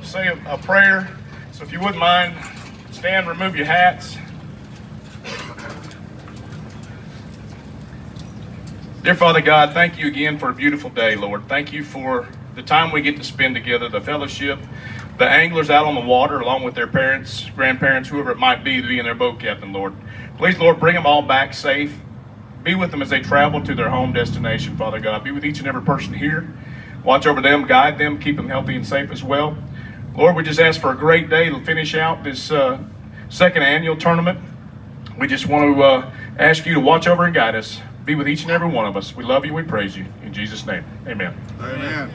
say a prayer. So if you wouldn't mind, stand, remove your hats. Dear Father God, thank you again for a beautiful day, Lord. Thank you for the time we get to spend together, the fellowship, the anglers out on the water, along with their parents, grandparents, whoever it might be, to be in their boat captain, Lord. Please, Lord, bring them all back safe. Be with them as they travel to their home destination, Father God. Be with each and every person here. Watch over them, guide them, keep them healthy and safe as well. Lord, we just ask for a great day to finish out this second annual tournament. We just want to ask you to watch over and guide us. Be with each and every one of us. We love you. We praise you. In Jesus' name, amen. Amen.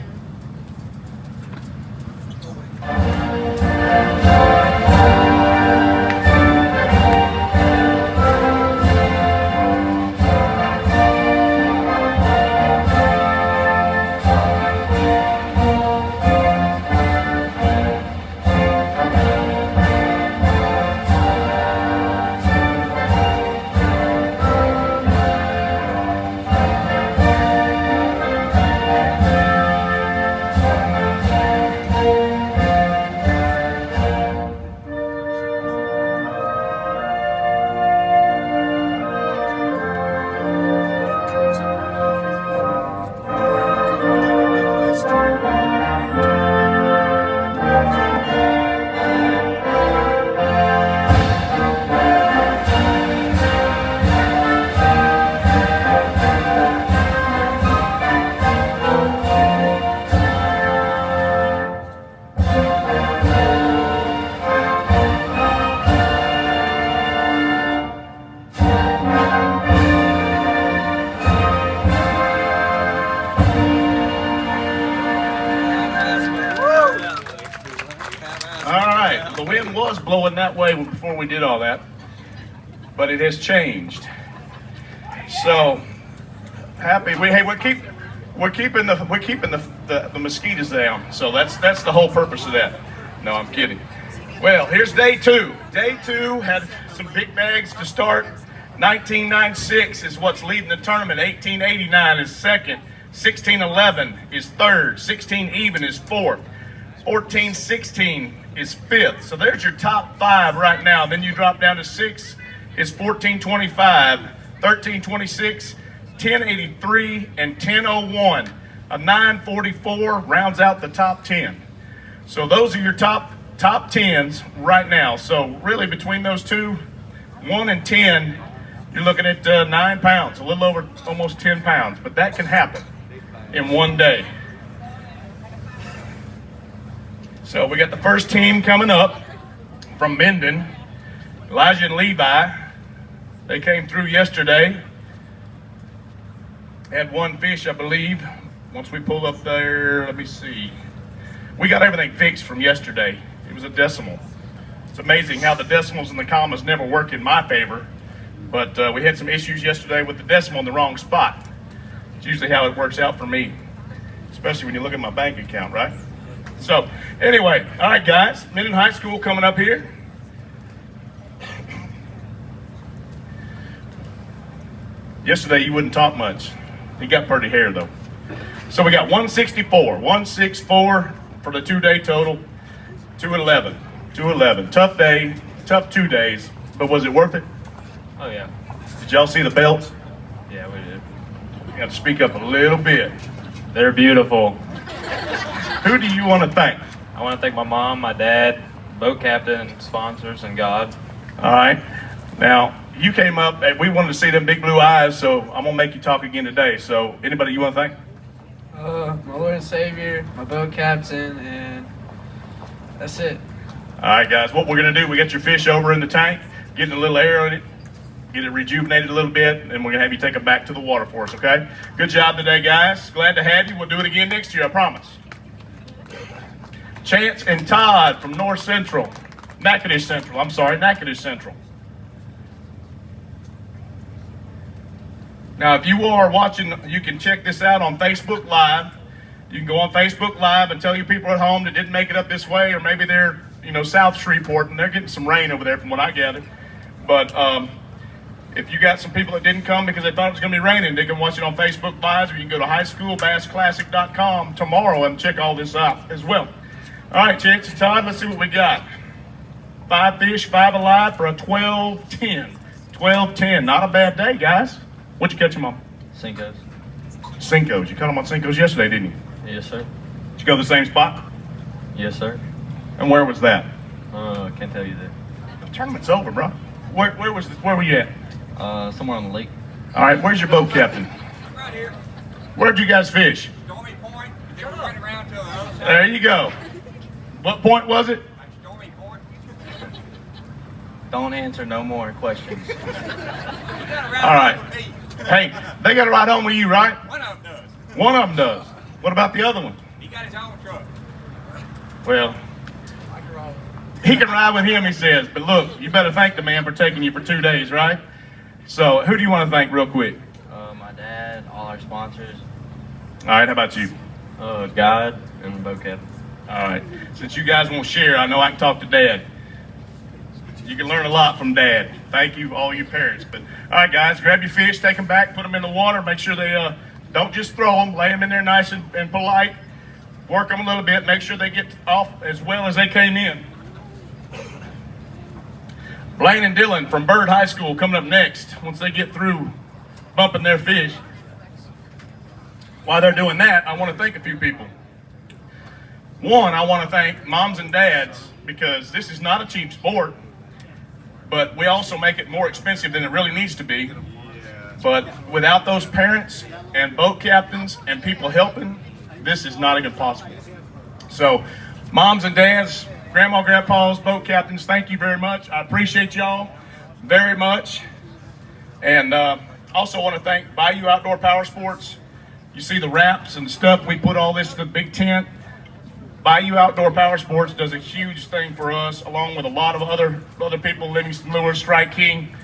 The wind was blowing that way before we did all that, but it has changed. So happy. We're keeping the mosquitoes down. So that's the whole purpose of that. No, I'm kidding. Well, here's day two. Day two had some big bags to start. 1996 is what's leading the tournament. 1889 is second. 1611 is third. 16 even is fourth. 1416 is fifth. So there's your top five right now. Then you drop down to six is 1425, 1326, 1083, and 1001. A 944 rounds out the top 10. So those are your top 10s right now. So really between those two, 1 and 10, you're looking at 9 pounds, a little over almost 10 pounds. But that can happen in one day. So we got the first team coming up from Minden, Elijah and Levi. They came through yesterday. Had one fish, I believe. Once we pull up there, let me see. We got everything fixed from yesterday. It was a decimal. It's amazing how the decimals and the commas never work in my favor. But we had some issues yesterday with the decimal in the wrong spot. It's usually how it works out for me, especially when you look at my bank account, right? So, anyway, all right, guys, Minden High School coming up here. Yesterday, you wouldn't talk much. You got pretty hair, though. So, we got 164 for the 2-day total, 211. 211. Tough day, tough 2 days, but was it worth it? Oh, yeah. Did y'all see the belts? Yeah, we did. You got to speak up a little bit. They're beautiful. Who do you want to thank? I want to thank my mom, my dad, boat captain, sponsors, and God. All right. Now, you came up and we wanted to see them big blue eyes, so I'm going to make you talk again today. So, anybody you want to thank? My Lord and Savior, my boat captain, and that's it. All right, guys. What we're going to do, we got your fish over in the tank, getting a little air in it, get it rejuvenated a little bit, and we're going to have you take it back to the water for us, okay? Good job today, guys. Glad to have you. We'll do it again next year, I promise. Chance and Todd from North Central. Natchitoches Central. Now, if you are watching, you can check this out on Facebook Live. You can go on Facebook Live and tell your people at home that didn't make it up this way, or maybe they're, South Shreveport, and they're getting some rain over there from what I gathered. But if you got some people that didn't come because they thought it was going to be raining, they can watch it on Facebook Live, or you can go to highschoolbassclassic.com tomorrow and check all this out as well. All right, Chicks and Todd, let's see what we got. 5 fish, 5 alive for a 12-10. 12-10, not a bad day, guys. What'd you catch them on? Cinco's. Cinco's. You caught them on Cinco's yesterday, didn't you? Yes, sir. Did you go to the same spot? Yes, sir. And where was that? Can't tell you that. The tournament's over, bro. Where were you at? Somewhere on the lake. All right, where's your boat captain? Right here. Where'd you guys fish? Stormy Point. Then we went around to the other side. There you go. What point was it? Stormy Point. Don't answer no more questions. You got around All right. with me. Hey, they got to ride home with you, right? One of them does. One of them does. What about the other one? He got his own truck. Well, he can ride with him, he says. But look, you better thank the man for taking you for 2 days, right? So, who do you want to thank real quick? My dad, all our sponsors, All right, how about you? God, and the boat captain. All right. Since you guys won't share, I know I can talk to Dad. You can learn a lot from Dad. Thank you, all you parents. But all right, guys, grab your fish, take them back, put them in the water. Make sure they don't just throw them. Lay them in there nice and polite. Work them a little bit. Make sure they get off as well as they came in. Blaine and Dylan from Byrd High School coming up next. Once they get through bumping their fish. While they're doing that, I want to thank a few people. One, I want to thank moms and dads because this is not a cheap sport, but we also make it more expensive than it really needs to be. But without those parents and boat captains and people helping, this is not even possible. So, moms and dads, grandma, grandpas, boat captains, thank you very much. I appreciate y'all very much. And also want to thank Bayou Outdoor Power Sports. You see the wraps and stuff, we put all this in the big tent. Bayou Outdoor Power Sports does a huge thing for us, along with a lot of other people, Livingston Lures, Strike King,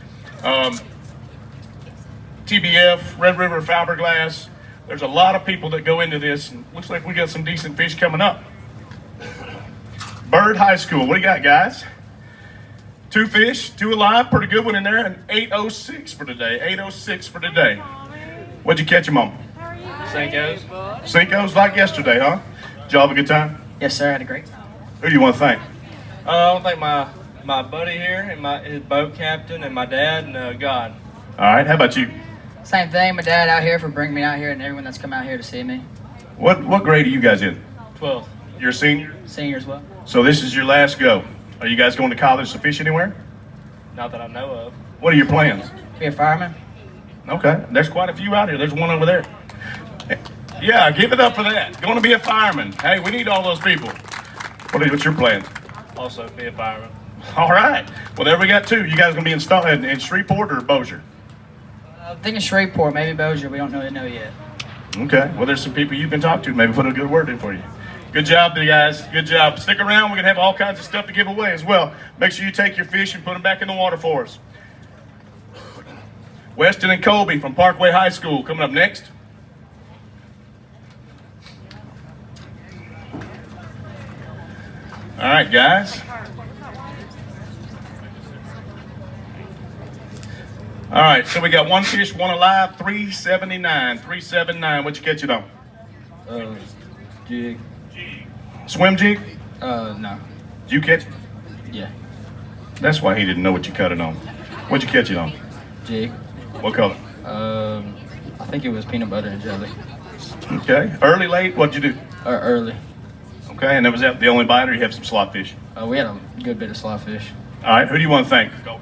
TBF, Red River Fiberglass. There's a lot of people that go into this, and looks like we got some decent fish coming up. Byrd High School, what do you got, guys? 2 fish, 2 alive, pretty good one in there, and 806 for today. 806 for today. What'd you catch them on? Cinco's. Cinco's like yesterday, huh? Did y'all have a good time? Yes, sir. I had a great time. Who do you want to thank? I want to thank my buddy here, and his boat captain, and my dad, and God. All right, how about you? Same thing. My dad out here for bringing me out here and everyone that's come out here to see me. What grade are you guys in? 12. You're a senior? Senior as well. So this is your last go. Are you guys going to college to fish anywhere? Not that I know of. What are your plans? Be a fireman. Okay, there's quite a few out here. There's one over there. Yeah, give it up for that. Going to be a fireman. Hey, we need all those people. What's your plan? Also, be a fireman. All right. Well, there we got 2. You guys going to be in Shreveport or Bossier? I'm thinking Shreveport, maybe Bossier. We don't really know yet. Okay. Well, there's some people you can talk to. Maybe put a good word in for you. Good job, you guys. Good job. Stick around. We're going to have all kinds of stuff to give away as well. Make sure you take your fish and put them back in the water for us. Weston and Colby from Parkway High School coming up next. All right, guys. All right, so we got 1 fish, 1 alive, 379. 379. What'd you catch it on? Jig. Swim jig? No. Did you catch it? Yeah. That's why he didn't know what you cut it on. What'd you catch it on? Jig. What color? I think it was peanut butter and jelly. Okay. Early, late, what'd you do? Early. Okay, and was that the only bite, or you have some slot fish? We had a good bit of slot fish. All right, who do you want to thank? Go.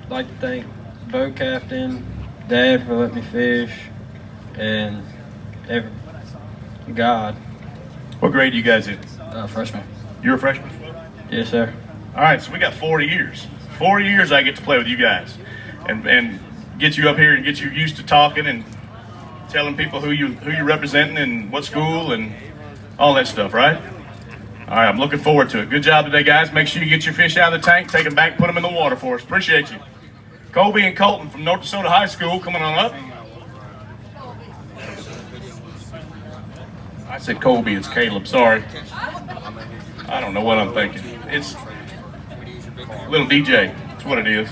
Like to thank boat captain, Dad for letting me fish, and God. What grade are you guys in? Freshman. You're a freshman? Yes, sir. All right, so we got 4 years. 4 years I get to play with you guys and get you up here and get you used to talking and telling people who you're representing and what school and all that stuff, right? All right, I'm looking forward to it. Good job today, guys. Make sure you get your fish out of the tank, take them back, put them in the water for us. Appreciate you. Colby and Colton from North Dakota High School coming on up. I said Colby, it's Caleb, sorry. I don't know what I'm thinking. It's Little DJ, that's what it is.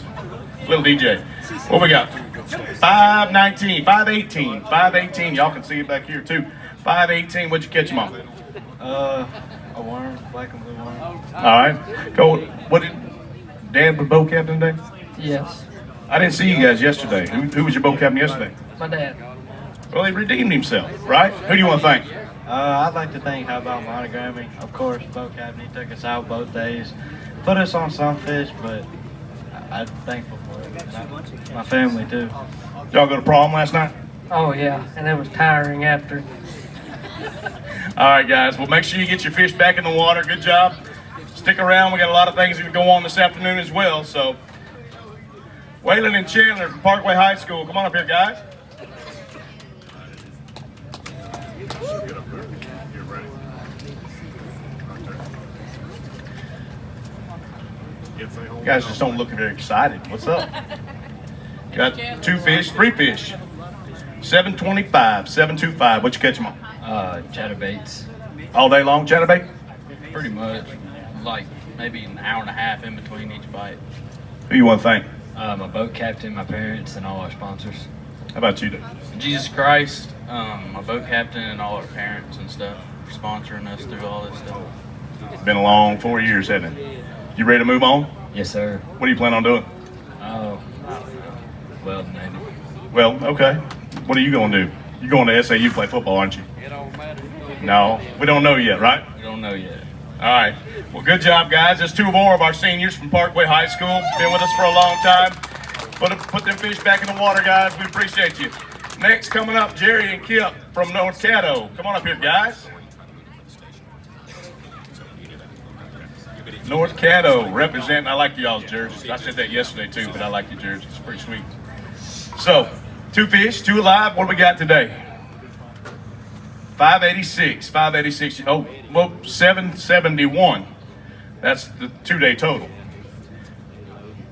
Little DJ. What we got? 519, 518, 518. Y'all can see it back here too. 518, what'd you catch them on? A worm, black and blue worm. All right. Go. What did Dad was boat captain today? Yes. I didn't see you guys yesterday. Who was your boat captain yesterday? My dad. Well, he redeemed himself, right? Who do you want to thank? I'd like to thank how about monogrammy. Of course, boat captain, he took us out both days, put us on some fish, but I'm thankful for it. And my family too. Y'all go to prom last night? Oh yeah, and it was tiring after. All right, guys. Well, make sure you get your fish back in the water. Good job. Stick around. We got a lot of things that go on this afternoon as well. So, Waylon and Chandler from Parkway High School. Come on up here, guys. You guys just don't look very excited. What's up? Got 2 fish, 3 fish. 725, 725. What you catch them on? Chatterbaits. All day long, chatterbait? Pretty much. Like maybe an hour and a half in between each bite. Who you want to thank? My boat captain, my parents, and all our sponsors. How about you, Dave? Jesus Christ, my boat captain, and all our parents and stuff for sponsoring us through all this stuff. It's been a long 4 years, hasn't it? You ready to move on? Yes, sir. What do you plan on doing? Oh, I don't know. Well, maybe. Well, okay. What are you going to do? You're going to SAU play football, aren't you? It don't matter. No, we don't know yet, right? We don't know yet. All right. Well, good job, guys. There's 2 more of our seniors from Parkway High School. Been with us for a long time. Put them fish back in the water, guys. We appreciate you. Next, coming up, Jerry and Kip from North Caddo. Come on up here, guys. North Caddo representing. I like y'all's jerseys. I said that yesterday too, but I like your jerseys. It's pretty sweet. So, 2 fish, 2 alive. What do we got today? 586. 586. Oh, well, 771. That's the 2-day total.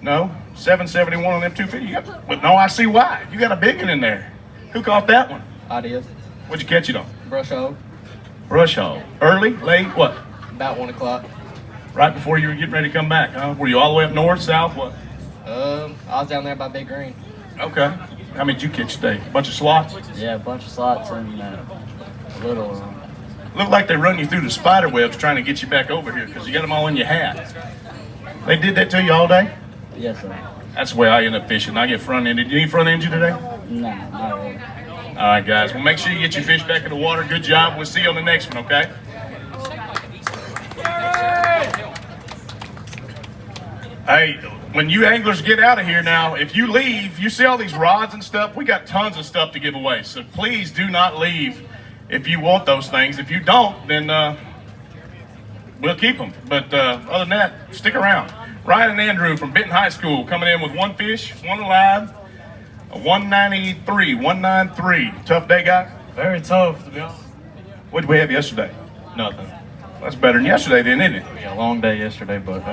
No, 771 on them 2 fish. But no, I see why. You got a big one in there. Who caught that one? I did. What'd you catch it on? Brush hog. Brush hog. Early, late, what? About 1 o'clock. Right before you were getting ready to come back, huh? Were you all the way up north, south, what? I was down there by Big Green. Okay. How many did you catch today? A bunch of slots? Yeah, a bunch of slots and a little. Looked like they run you through the spider webs trying to get you back over here because you got them all in your hat. They did that to you all day? Yes, sir. That's the way I end up fishing. I get front-ended. You need front-ended you today? No, not really. All right, guys. Well, make sure you get your fish back in the water. Good job. We'll see you on the next one, okay? Hey, when you anglers get out of here now, if you leave, you see all these rods and stuff, we got tons of stuff to give away. So please do not leave if you want those things. If you don't, then we'll keep them. But other than that, stick around. Ryan and Andrew from Benton High School coming in with 1 fish, 1 alive, a 193. Tough day, guy? Very tough, to be honest. What did we have yesterday? Nothing. That's better than yesterday then, isn't it? Yeah, a long day yesterday, but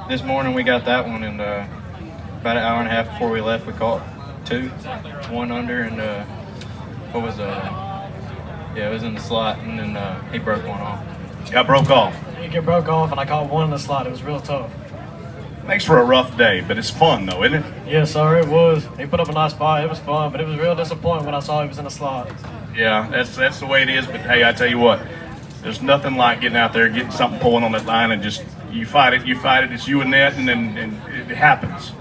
this morning we got that one, and about an hour and a half before we left, we caught 2, 1 under, and what was yeah, it was in the slot, and then he broke one off. Got broke off. It get broke off, and I caught 1 in the slot. It was real tough. Makes for a rough day, but it's fun though, isn't it? Yes, sir, it was. He put up a nice fight. It was fun, but it was real disappointing when I saw he was in the slot. Yeah, that's the way it is. But hey, I tell you what, there's nothing like getting out there, getting something pulling on that line, and just you fight it. It's you and that, and then it happens.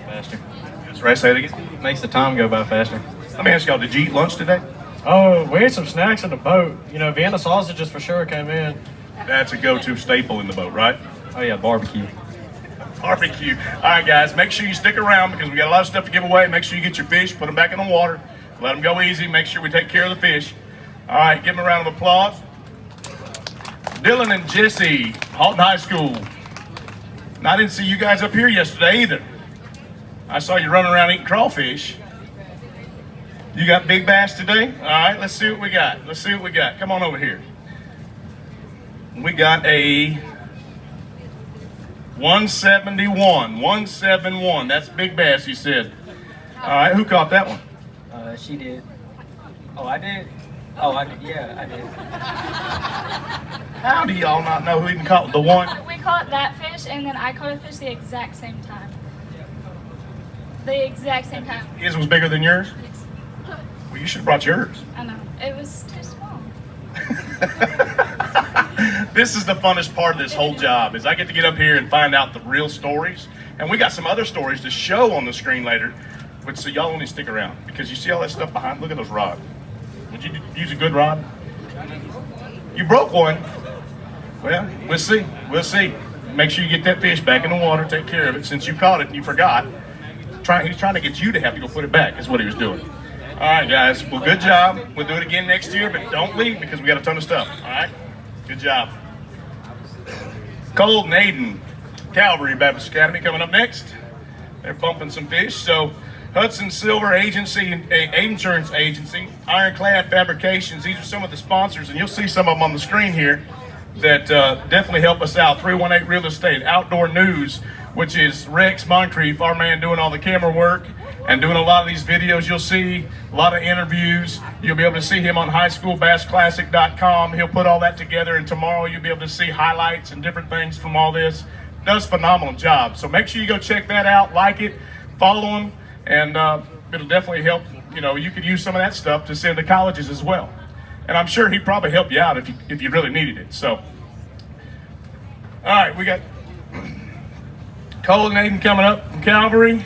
Faster. That's right. Say it again. Makes the time go by faster. Let me ask y'all: did you eat lunch today? Oh, we ate some snacks in the boat. You know, Vienna sausages for sure came in. That's a go-to staple in the boat, right? Oh yeah, barbecue. Barbecue. All right, guys, make sure you stick around because we got a lot of stuff to give away. Make sure you get your fish, put them back in the water, let them go easy. Make sure we take care of the fish. All right, give them a round of applause. Dylan and Jesse, Halton High School. Now, I didn't see you guys up here yesterday either. I saw you running around eating crawfish. You got big bass today? All right, let's see what we got. Let's see what we got. Come on over here. We got a 171. That's big bass, you said. All right, who caught that one? She did. Oh, I did? Oh, I did. Yeah, I did. How do y'all not know who even caught the one? We caught that fish, and then I caught a fish the exact same time. The exact same time. His was bigger than yours? Well, you should have brought yours. I know. It was too small. This is the funnest part of this whole job, is I get to get up here and find out the real stories. And we got some other stories to show on the screen later, which so y'all only stick around because you see all that stuff behind. Look at those rods. Would you use a good rod? You broke one. Well, we'll see. We'll see. Make sure you get that fish back in the water. Take care of it. Since you caught it and you forgot, he's trying to get you to have to go put it back. Is what he was doing. All right, guys. Well, good job. We'll do it again next year, but don't leave because we got a ton of stuff. All right. Good job. Cole and Aiden, Calvary Baptist Academy coming up next. They're bumping some fish. So Hudson Silver Agency, Insurance Agency, Ironclad Fabrications. These are some of the sponsors, and you'll see some of them on the screen here that definitely help us out. 318 Real Estate, Outdoor News, which is Rex Moncrief, our man doing all the camera work and doing a lot of these videos. You'll see a lot of interviews. You'll be able to see him on highschoolbassclassic.com. He'll put all that together, and tomorrow you'll be able to see highlights and different things from all this. Does a phenomenal job. So make sure you go check that out, like it, follow him, and it'll definitely help. You know, you could use some of that stuff to send to colleges as well. And I'm sure he'd probably help you out if you really needed it. So, all right, we got Cole and Aiden coming up from Calvary.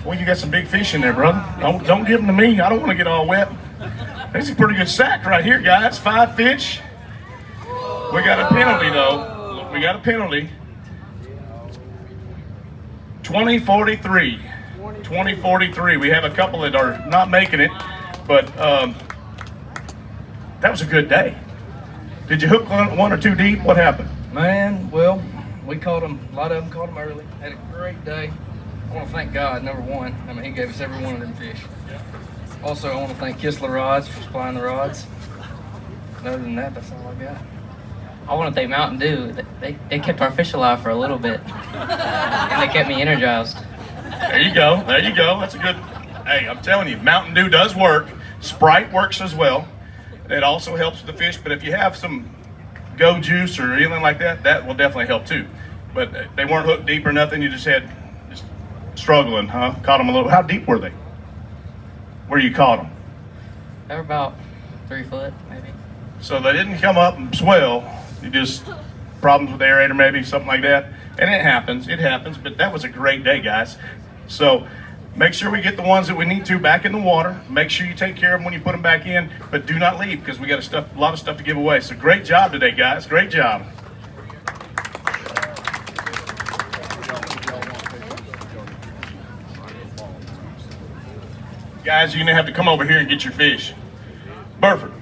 Well, you got some big fish in there, brother. Don't give them to me. I don't want to get all wet. That's a pretty good sack right here, guys. 5 fish. We got a penalty, though. We got a penalty. 2043. 2043. We have a couple that are not making it, but that was a good day. Did you hook one or two deep? What happened? Man, well, we caught them. A lot of them caught them early. Had a great day. I want to thank God, number one. I mean, He gave us every one of them fish. Also, I want to thank Kistler Rods for supplying the rods. And other than that, that's all I got. I want to thank Mountain Dew. They kept our fish alive for a little bit. And they kept me energized. There you go. There you go. That's a good. Hey, I'm telling you, Mountain Dew does work. Sprite works as well. It also helps with the fish. But if you have some Go Juice or anything like that, that will definitely help too. But they weren't hooked deep or nothing. You just struggling, huh? Caught them a little. How deep were they? Where you caught them? They were about 3 foot, maybe. So they didn't come up and swell. You just problems with the aerator, maybe something like that. And it happens. It happens. But that was a great day, guys. So make sure we get the ones that we need to back in the water. Make sure you take care of them when you put them back in. But do not leave because we got a lot of stuff to give away. So great job today, guys. Great job. Guys, you're going to have to come over here and get your fish. Burford.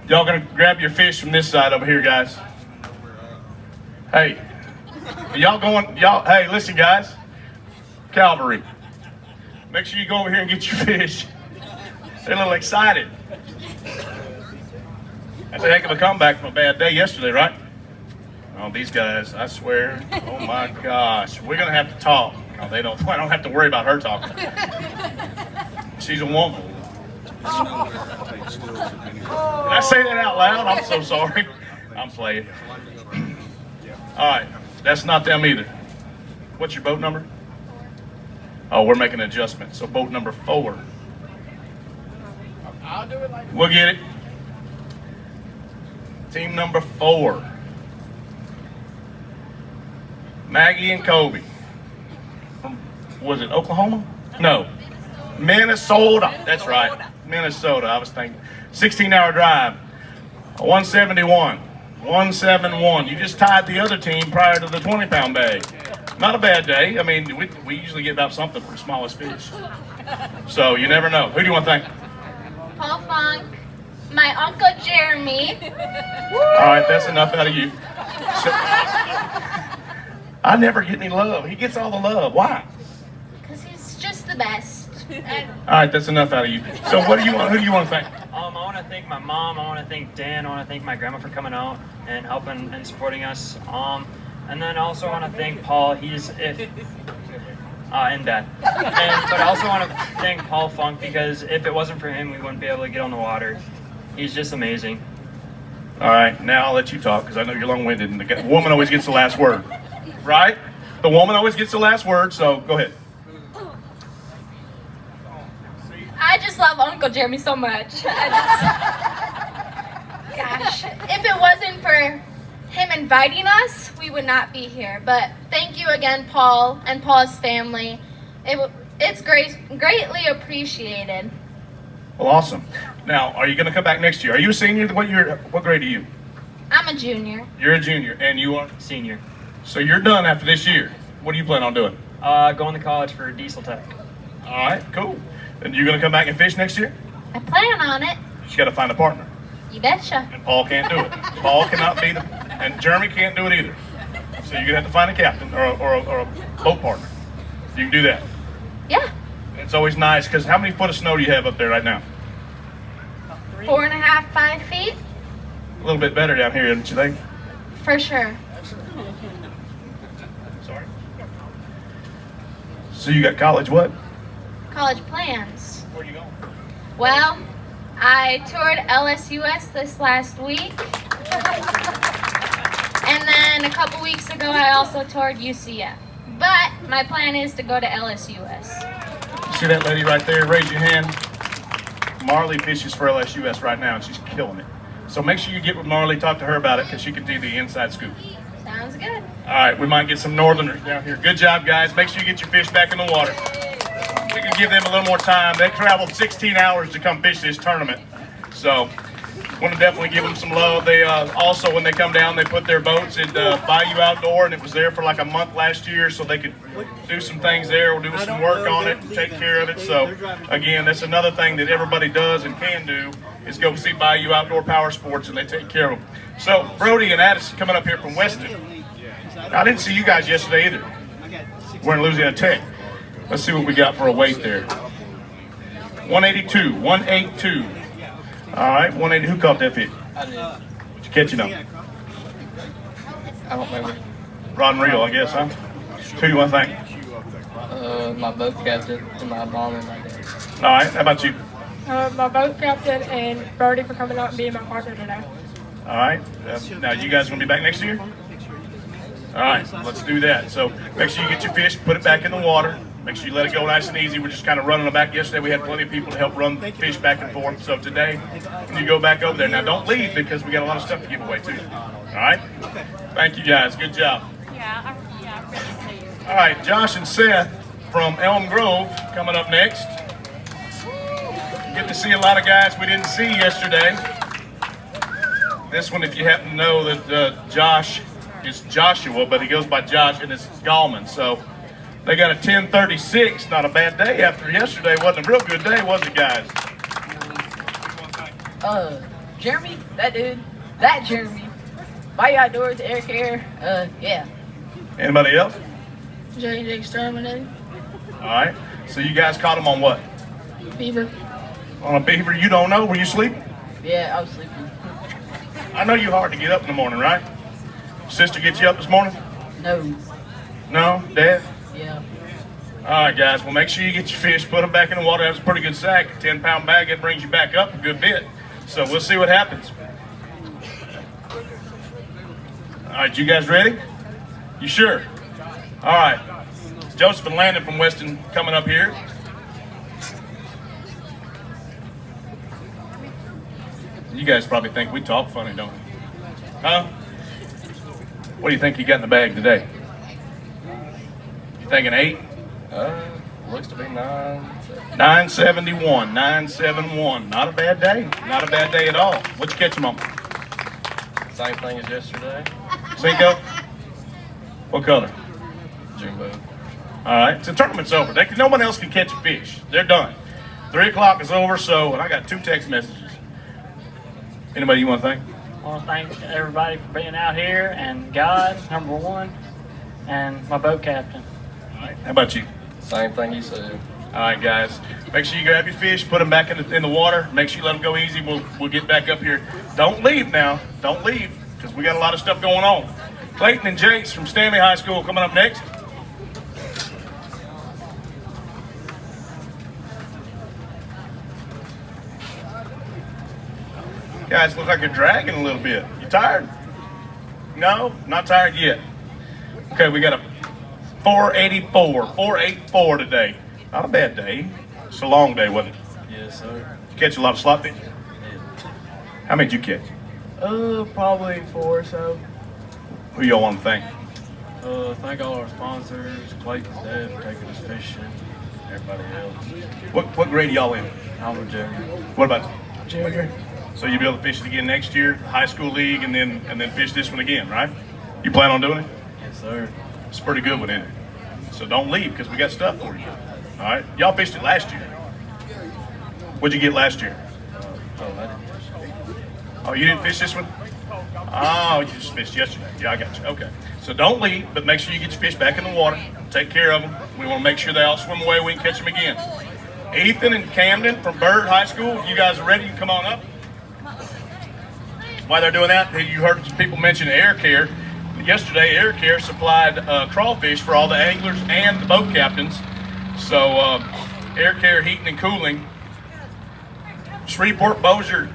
Y'all going to grab your fish from this side over here, guys. Hey. Hey, listen, guys. Calvary. Make sure you go over here and get your fish. They're a little excited. That's a heck of a comeback from a bad day yesterday, right? Oh, these guys, I swear. Oh, my gosh. We're going to have to talk. No, I don't have to worry about her talking. She's a woman. Did I say that out loud? I'm so sorry. I'm playing. All right, that's not them either. What's your boat number? Oh, we're making an adjustment. So boat number 4. I'll do it like We'll get it. Team number 4. Maggie and Kobe. Was it Oklahoma? No. Minnesota. That's right. Minnesota. I was thinking. 16-hour drive. 171. 171. You just tied the other team prior to the 20-pound bag. Not a bad day. I mean, we usually get about something for the smallest fish. So you never know. Who do you want to thank? Paul Funk, my Uncle Jeremy. All right, that's enough out of you. So, I never get any love. He gets all the love. Why? Because he's just the best. And All right, that's enough out of you. So what do you want? Who do you want to thank? I want to thank my mom. I want to thank Dan. I want to thank my grandma for coming out and helping and supporting us. And then I also want to thank Paul. He's and Dad. But I also want to thank Paul Funk because if it wasn't for him, we wouldn't be able to get on the water. He's just amazing. All right, now I'll let you talk because I know you're long-winded and the woman always gets the last word. Right? The woman always gets the last word, so go ahead. I just just love Uncle Jeremy so much. Gosh, if it wasn't for him inviting us, we would not be here. But thank you again, Paul and Paul's family. It's greatly appreciated. Well, awesome. Now, are you going to come back next year? Are you a senior? What grade are you? I'm a junior. You're a junior, and you are? Senior. So you're done after this year. What do you plan on doing? Going to college for diesel tech. All right, cool. And you're going to come back and fish next year? I plan on it. You got to find a partner. You betcha. And Paul can't do it. Paul cannot be and Jeremy can't do it either. So you're going to have to find a captain or a boat partner. You can do that. Yeah. It's always nice because how many foot of snow do you have up there right now? 4.5, 5 feet? A little bit better down here, don't you think? For sure. Sorry. So you got college what? College plans. Where are you going? Well, I toured LSUS this last week. And then a couple weeks ago, I also toured UCF. But my plan is to go to LSUS. See that lady right there? Raise your hand. Marley fishes for LSUS right now, and she's killing it. So make sure you get with Marley, talk to her about it, because she can do the inside scoop. Sounds good. All right, we might get some northerners down here. Good job, guys. Make sure you get your fish back in the water. We can give them a little more time. They traveled 16 hours to come fish this tournament. So want to definitely give them some love. They also, when they come down, they put their boats at Bayou Outdoor, and it was there for like a month last year, so they could do some things there. We'll do some work on it and take care of it. So again, that's another thing that everybody does and can do is go see Bayou Outdoor Power Sports, and they take care of them. So Brody and Addison coming up here from Weston. I didn't see you guys yesterday either. We're in Louisiana Tech. Let's see what we got for a weight there. 182, 182. All right, 180. Who caught that fish? I did. Did you catch it up? I don't remember. Rod and reel, I guess, huh? Who do you want to thank? My boat captain and my mom and my dad. All right, how about you? My boat captain and Brody for coming out and being my partner today. All right. Now, you guys going to be back next year? All right, let's do that. So make sure you get your fish, put it back in the water. Make sure you let it go nice and easy. We're just kind of running them back. Yesterday we had plenty of people to help run the fish back and forth. So today, when you go back over there. Now don't leave because we got a lot of stuff to give away too. All right? Thank you guys. Good job. All right, Josh and Seth from Elm Grove coming up next. Get to see a lot of guys we didn't see yesterday. This one, if you happen to know that Josh is Joshua, but he goes by Josh, and it's Gallman. So they got a 10:36. Not a bad day after yesterday. Wasn't a real good day, was it, guys? Jeremy, that dude, that Jeremy. Bayou Outdoors, Air Care, yeah. Anybody else? J.J. Exterminator, All right. So you guys caught him on what? Beaver. On a beaver? You don't know? Were you sleeping? Yeah, I was sleeping. I know you hard to get up in the morning, right? Sister get you up this morning? No, No? Dad? yeah. All right, guys. Well, make sure you get your fish, put them back in the water. That's a pretty good sack. A 10-pound bag, it brings you back up a good bit. So we'll see what happens. All right, you guys ready? You sure? All right. Joseph and Landon from Weston coming up here. You guys probably think we talk funny, don't we? Huh? What do you think you got in the bag today? You thinking 8? Looks to be 9. 971, 971. Not a bad day. Not a bad day at all. What'd you catch them on? Same thing as yesterday. Cinco? What color? Jumbo. All right. So the tournament's over. No one else can catch a fish. They're done. 3 o'clock is over, so, and I got 2 text messages. Anybody you want to thank? I want to thank everybody for being out here, and God, number one, and my boat captain. All right. How about you? Same thing you said. All right, guys. Make sure you grab your fish, put them back in the water. Make sure you let them go easy. We'll get back up here. Don't leave now. Don't leave, because we got a lot of stuff going on. Clayton and Jace from Stanley High School coming up next. Guys, look like you're dragging a little bit. You tired? No? Not tired yet. Okay, we got a 484 today. Not a bad day. It's a long day, wasn't it? Yeah. Yes, sir. Catch a lot of slot fish? How many did you catch? Probably 4 or so. Who y'all want to thank? Thank all our sponsors, Clayton's dad for taking us fishing, everybody else. What grade y'all in? I'm a junior. What about Junior? so you'll be able to fish it again next year, high school league, and then fish this one again, right? You plan on doing it? Yes, sir. It's a pretty good one, isn't it? So don't leave because we got stuff for you. All right, y'all fished it last year. What'd you get last year? I didn't fish. Oh, you didn't fish this one? Oh, you just fished yesterday. Yeah, I got you. Okay. So don't leave, but make sure you get your fish back in the water. Take care of them. We want to make sure they all swim away. We can catch them again. Ethan and Camden from Byrd High School, if you guys are ready, you can come on up. While they're doing that, you heard some people mention Air Care. Yesterday, Air Care supplied crawfish for all the anglers and the boat captains. So Air Care Heating and Cooling, Shreveport-Bossier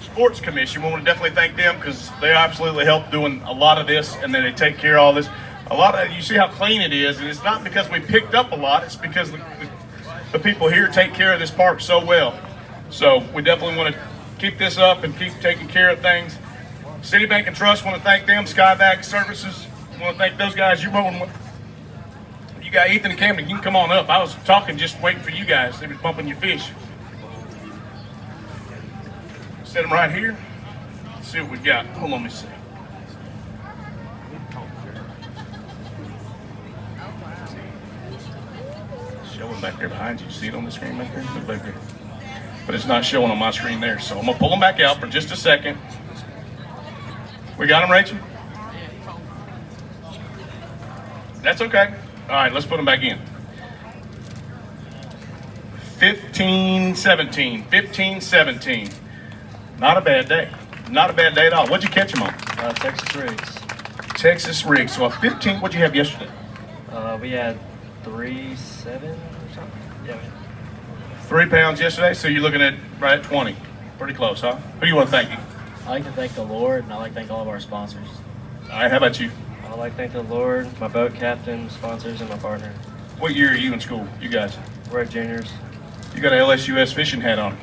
Sports Commission, we want to definitely thank them because they absolutely help doing a lot of this, and then they take care of all this. A lot of you see how clean it is, and it's not because we picked up a lot, it's because the people here take care of this park so well. So we definitely want to keep this up and keep taking care of things. City Bank and Trust, want to thank them. Skyback Services, want to thank those guys. You got Ethan and Camden, you can come on up. I was talking, just waiting for you guys. They was bumping your fish. Set them right here. Let's see what we got. Hold on, let me see. Showing back there behind you. See it on the screen back there? Look back there. But it's not showing on my screen there. So I'm going to pull them back out for just a second. We got them, Rachel? That's okay. All right, let's put them back in. 15-17. 15-17. Not a bad day. Not a bad day at all. What'd you catch them on? Texas rigs. Texas rigs. So a 15, what'd you have yesterday? We had 3.7 or something. Yeah. 3 pounds yesterday, so you're looking at right at 20. Pretty close, huh? Who do you want to thank? I like to thank the Lord, and I like to thank all of our sponsors. All right, how about you? I like to thank the Lord, my boat captain, sponsors, and my partner. What year are you in school, you guys? We're at juniors. You got an LSUS fishing hat on.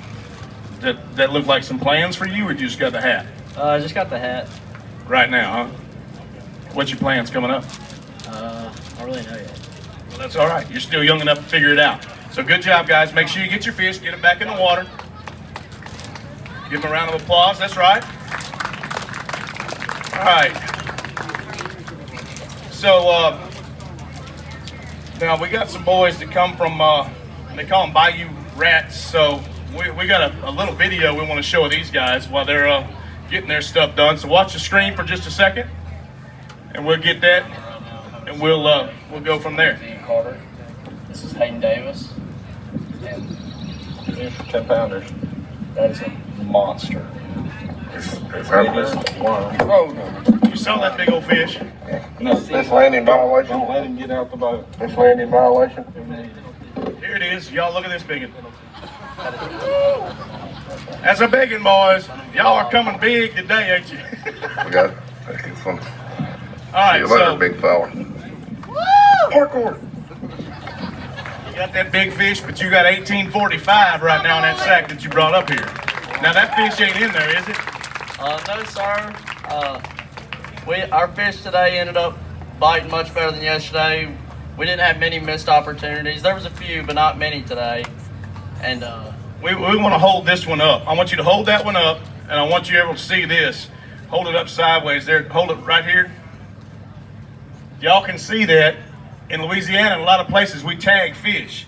That look like some plans for you, or you just got the hat? I just got the hat. Right now, huh? What's your plans coming up? I don't really know yet. Well, that's all right. You're still young enough to figure it out. So good job, guys. Make sure you get your fish, get them back in the water. Give them a round of applause. That's right. All right. So now we got some boys that come from, they call them Bayou Rats. So we got a little video we want to show these guys while they're getting their stuff done. So watch the screen for just a second, and we'll get that, and we'll go from there. Carter. This is Hayden Davis. And Fish 10 pounders. that is a monster. You saw that big old fish. This landing violation. Don't let him get out the boat. This landing violation. Here it is. Y'all look at this biggin. That's a biggin, boys. Y'all are coming big today, ain't you? We got it. Let's get some. All right, See you later, so big fella. Parkour. you got that big fish, but you got 1845 right now in that sack that you brought up here. Now that fish ain't in there, is it? No, sir. Our fish today ended up biting much better than yesterday. We didn't have many missed opportunities. There was a few, but not many today. And We want to hold this one up. I want you to hold that one up, and I want you able to see this. Hold it up sideways there. Hold it right here. Y'all can see that in Louisiana, in a lot of places, we tag fish.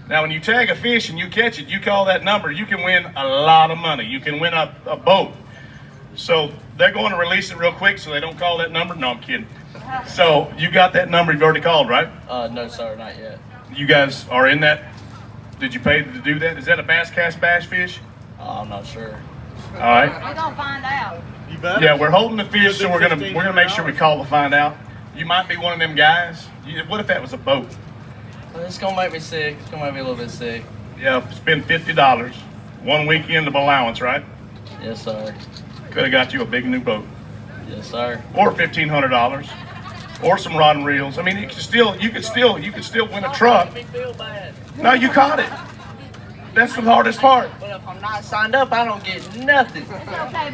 Now, when you tag a fish and you catch it, you call that number, you can win a lot of money. You can win a boat. So they're going to release it real quick so they don't call that number. No, I'm kidding. So you got that number you've already called, right? no, sir, not yet. You guys are in that? Did you pay to do that? Is that a bass cast bass fish? I'm not sure. All right. We're gonna find out. Yeah, we're holding the fish, so we're gonna make sure we call to find out. You might be one of them guys. What if that was a boat? It's gonna make me sick. It's gonna make me a little bit sick. Yeah, spend $50, 1 weekend of allowance, right? Yes, sir. Could have got you a big new boat, Yes, sir. or $1,500, or some rod and reels. I mean, you could still win a truck. Make me feel bad. No, you caught it. That's the hardest part. But if I'm not signed up, I don't get nothing.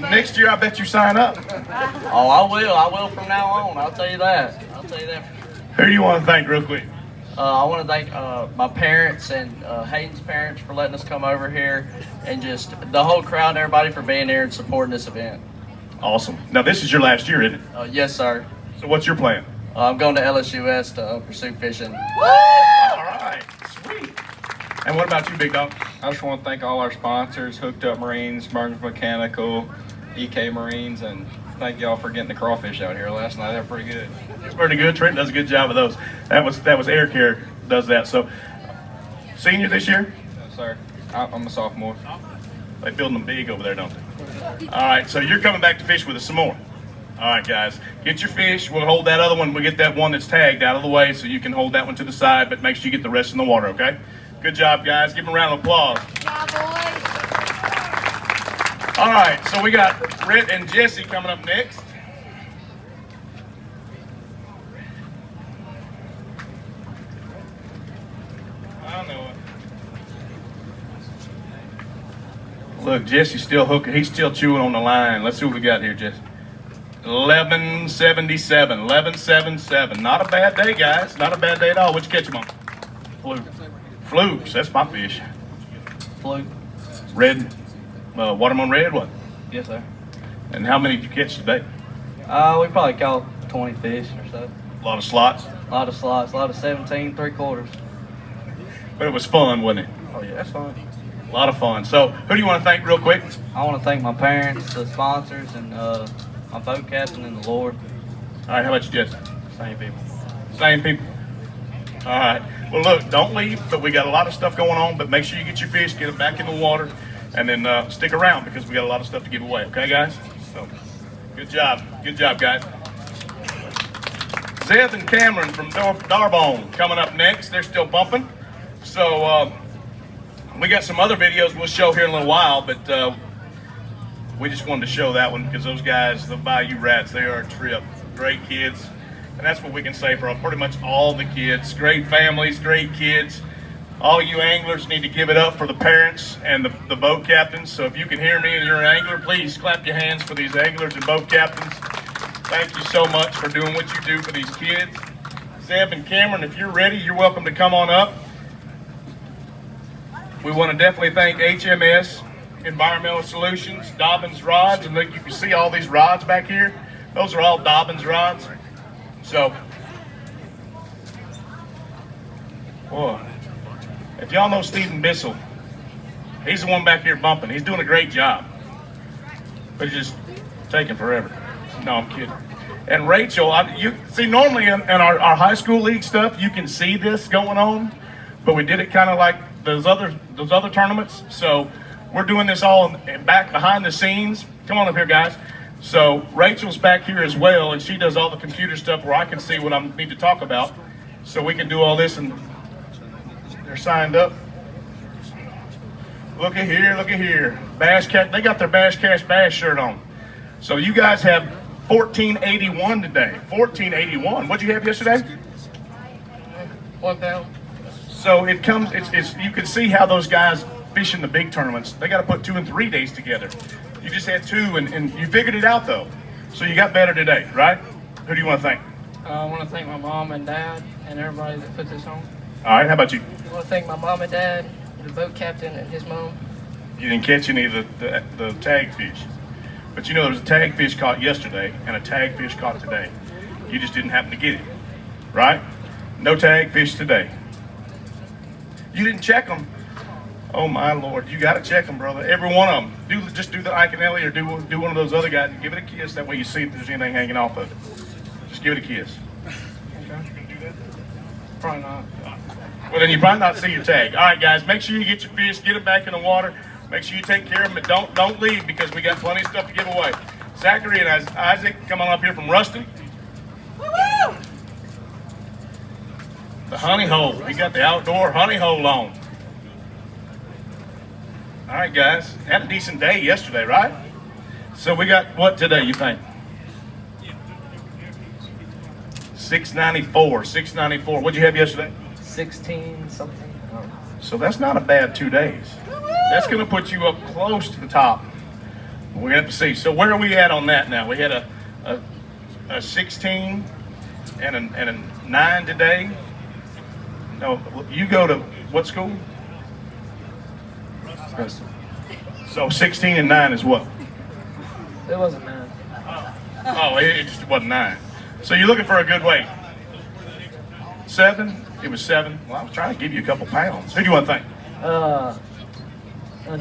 Next year, I bet you sign up. Oh, I will. I will from now on. I'll tell you that. I'll tell you that. Who do you want to thank real quick? I want to thank my parents and Hayden's parents for letting us come over here, and just the whole crowd and everybody for being here and supporting this event. Awesome. Now, this is your last year, isn't it? Yes, sir. So what's your plan? I'm going to LSUS to pursue fishing. All right. Sweet. And what about you, big dog? I just want to thank all our sponsors, Hooked Up Marines, Burns Mechanical, EK Marines, and thank y'all for getting the crawfish out here last night. They're pretty good. It's pretty good. Trent does a good job of those. That was Air Care does that. So, senior this year? Yes, sir. I'm a sophomore. They building them big over there, don't they? All right. So you're coming back to fish with us some more. All right, guys. Get your fish. We'll hold that other one. We'll get that one that's tagged out of the way so you can hold that one to the side, but make sure you get the rest in the water, okay? Good job, guys. Give them a round of applause. All right, so we got Brett and Jesse coming up next. I know it. Look, Jesse's still hooking. He's still chewing on the line. Let's see what we got here, Jesse. 1177. 1177. Not a bad day, guys. Not a bad day at all. What'd you catch them on? Fluke. Flukes. That's my fish. Fluke. Red. Watermelon red, what? Yes, sir. And how many did you catch today? We probably caught 20 fish or so. A lot of slots. A lot of slots, a lot of 17 3/4. But it was fun, wasn't it? Oh yeah, that's fun. A lot of fun. So, who do you want to thank real quick? I want to thank my parents, the sponsors, and my boat captain and the Lord. All right, how about you, Jesse? Same people. Same people. All right. Well, look, don't leave, but we got a lot of stuff going on, but make sure you get your fish, get them back in the water, and then stick around because we got a lot of stuff to give away. Okay, guys? So, good job. Good job, guys. Zeb and Cameron from Darbone coming up next. They're still bumping. So, we got some other videos we'll show here in a little while, but we just wanted to show that one because those guys, the Bayou Rats, they are a trip. Great kids. And that's what we can say for pretty much all the kids. Great families, great kids. All you anglers need to give it up for the parents and the boat captains. So if you can hear me and you're an angler, please clap your hands for these anglers and boat captains. Thank you so much for doing what you do for these kids. Zeb and Cameron, if you're ready, you're welcome to come on up. We want to definitely thank HMS Environmental Solutions, Dobbins Rods, and look, you can see all these rods back here. Those are all Dobbins rods. So, boy, if y'all know Stephen Bissell, he's the one back here bumping. He's doing a great job, but he's just taking forever. No, I'm kidding. And Rachel, you see, normally in our high school league stuff, you can see this going on, but we did it kind of like those other tournaments. So we're doing this all back behind the scenes. Come on up here, guys. So Rachel's back here as well, and she does all the computer stuff where I can see what I need to talk about. So we can do all this, and they're signed up. Look at here, look at here. Bass Cat, they got their Bass Cash Bass shirt on. So you guys have 1481 today. 1481. What'd you have yesterday? 1 pound. So it comes, it's you can see how those guys fish in the big tournaments. They got to put 2 and 3 days together. You just had 2 and you figured it out though. So you got better today, right? Who do you want to thank? I want to thank my mom and dad and everybody that put this on. All right, how about you? I want to thank my mom and dad, the boat captain and his mom. You didn't catch any of the tag fish. But you know there was a tag fish caught yesterday and a tag fish caught today. You just didn't happen to get it, right? No tag fish today. You didn't check them. Oh my Lord, you got to check them, brother. Every one of them. Just do the Ike and Ellie or do one of those other guys and give it a kiss. That way you see if there's anything hanging off of it. Just give it a kiss. Okay. You can do that? Probably not. Well, then you probably not see your tag. All right, guys, make sure you get your fish, get it back in the water. Make sure you take care of them, but don't leave because we got plenty of stuff to give away. Zachary and Isaac, come on up here from Ruston. Woo-woo! The honey hole. We got the outdoor honey hole on. All right, guys. Had a decent day yesterday, right? So we got what today, you think? 694. 694. What'd you have yesterday? 16 something. So that's not a bad 2 days. That's going to put you up close to the top. We're going to have to see. So where are we at on that now? We had a 16 and a 9 today. No, you go to what school? So 16 and 9 is what? It wasn't man. Oh, it just wasn't 9. So you're looking for a good weight. 7? It was 7. Well, I was trying to give you a couple pounds. Who do you want to thank?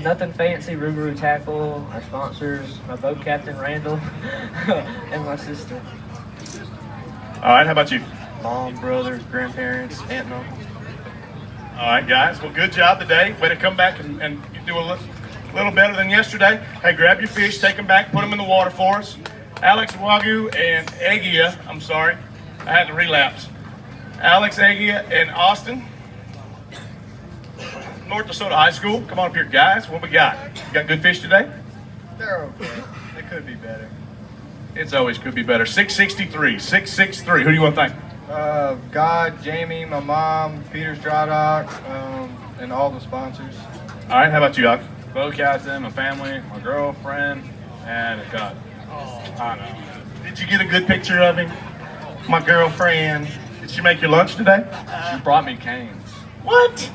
Nothing fancy, Rougarou Tackle, our sponsors, my boat captain Randall, and my sister. All right, how about you? Mom, brother, grandparents, aunt and uncle. All right, guys. Well, good job today. Way to come back and do a little better than yesterday. Hey, grab your fish, take them back, put them in the water for us. Alex Wagyu and Agia, I'm sorry, I had to relapse. Alex, Agia, and Austin, North Dakota High School. Come on up here, guys. What we got? You got good fish today? They're okay. They could be better. It's always could be better. 663, 663. Who do you want to thank? God, Jamie, my mom, Peter's Dry Dock, and all the sponsors. All right, how about you, Alex? Boat captain, my family, my girlfriend, and a cut. I know. Did you get a good picture of him? My girlfriend. Did she make your lunch today? She brought me canes. What?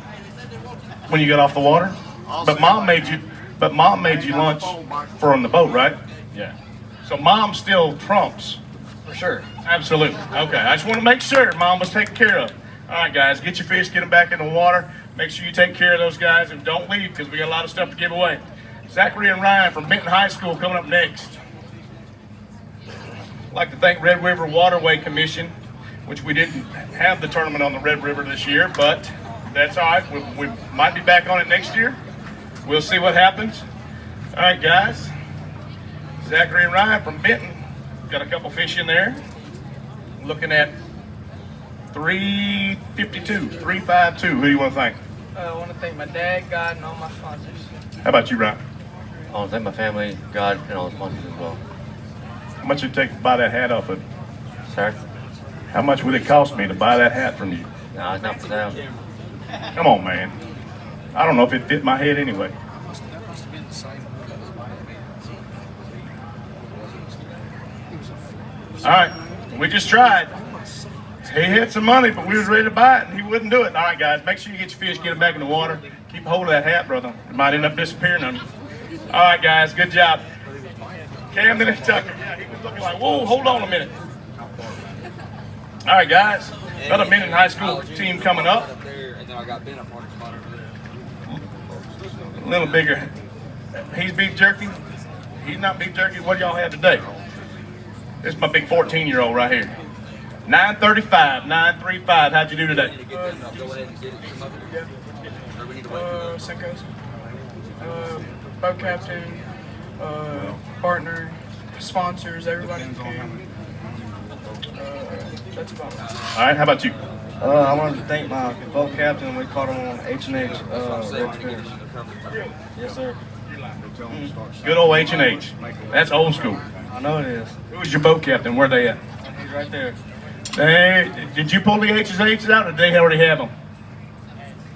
When you got off the water? But mom made you lunch from the boat, right? Yeah. So mom still trumps. For sure. Absolutely. Okay, I just want to make sure mom was taken care of. All right, guys, get your fish, get them back in the water. Make sure you take care of those guys and don't leave because we got a lot of stuff to give away. Zachary and Ryan from Benton High School coming up next. I'd like to thank Red River Waterway Commission, which we didn't have the tournament on the Red River this year, but that's all right. We might be back on it next year. We'll see what happens. All right, guys. Zachary and Ryan from Benton. Got a couple fish in there. Looking at 352, 352. Who do you want to thank? I want to thank my dad, God, and all my sponsors. How about you, Ryan? I want to thank my family, God, and all the sponsors as well. How much would it take to buy that hat off of? Sir? How much would it cost me to buy that hat from you? No, it's not for sale. Come on, man. I don't know if it fit my head anyway. All right, we just tried. He had some money, but we was ready to buy it, and he wouldn't do it. All right, guys, make sure you get your fish, get them back in the water. Keep hold of that hat, brother. It might end up disappearing on you. All right, guys, good job. Camden and Tucker. Yeah, he was looking like, whoa, hold on a minute. All right, guys, another Minden High School team coming up. A little bigger. He's beef jerky. He's not beef jerky. What do y'all have today? This is my big 14-year-old right here. 935, 935. How'd you do today? Senkos. Boat captain, partner, sponsors, everybody who came. That's about it. All right, how about you? I wanted to thank my boat captain. We caught him on H&H red spinners. Yes, sir. Good old H&H. That's old school. I know it is. Who was your boat captain? Where they at? He's right there. Hey, did you pull the H's out, or did they already have them?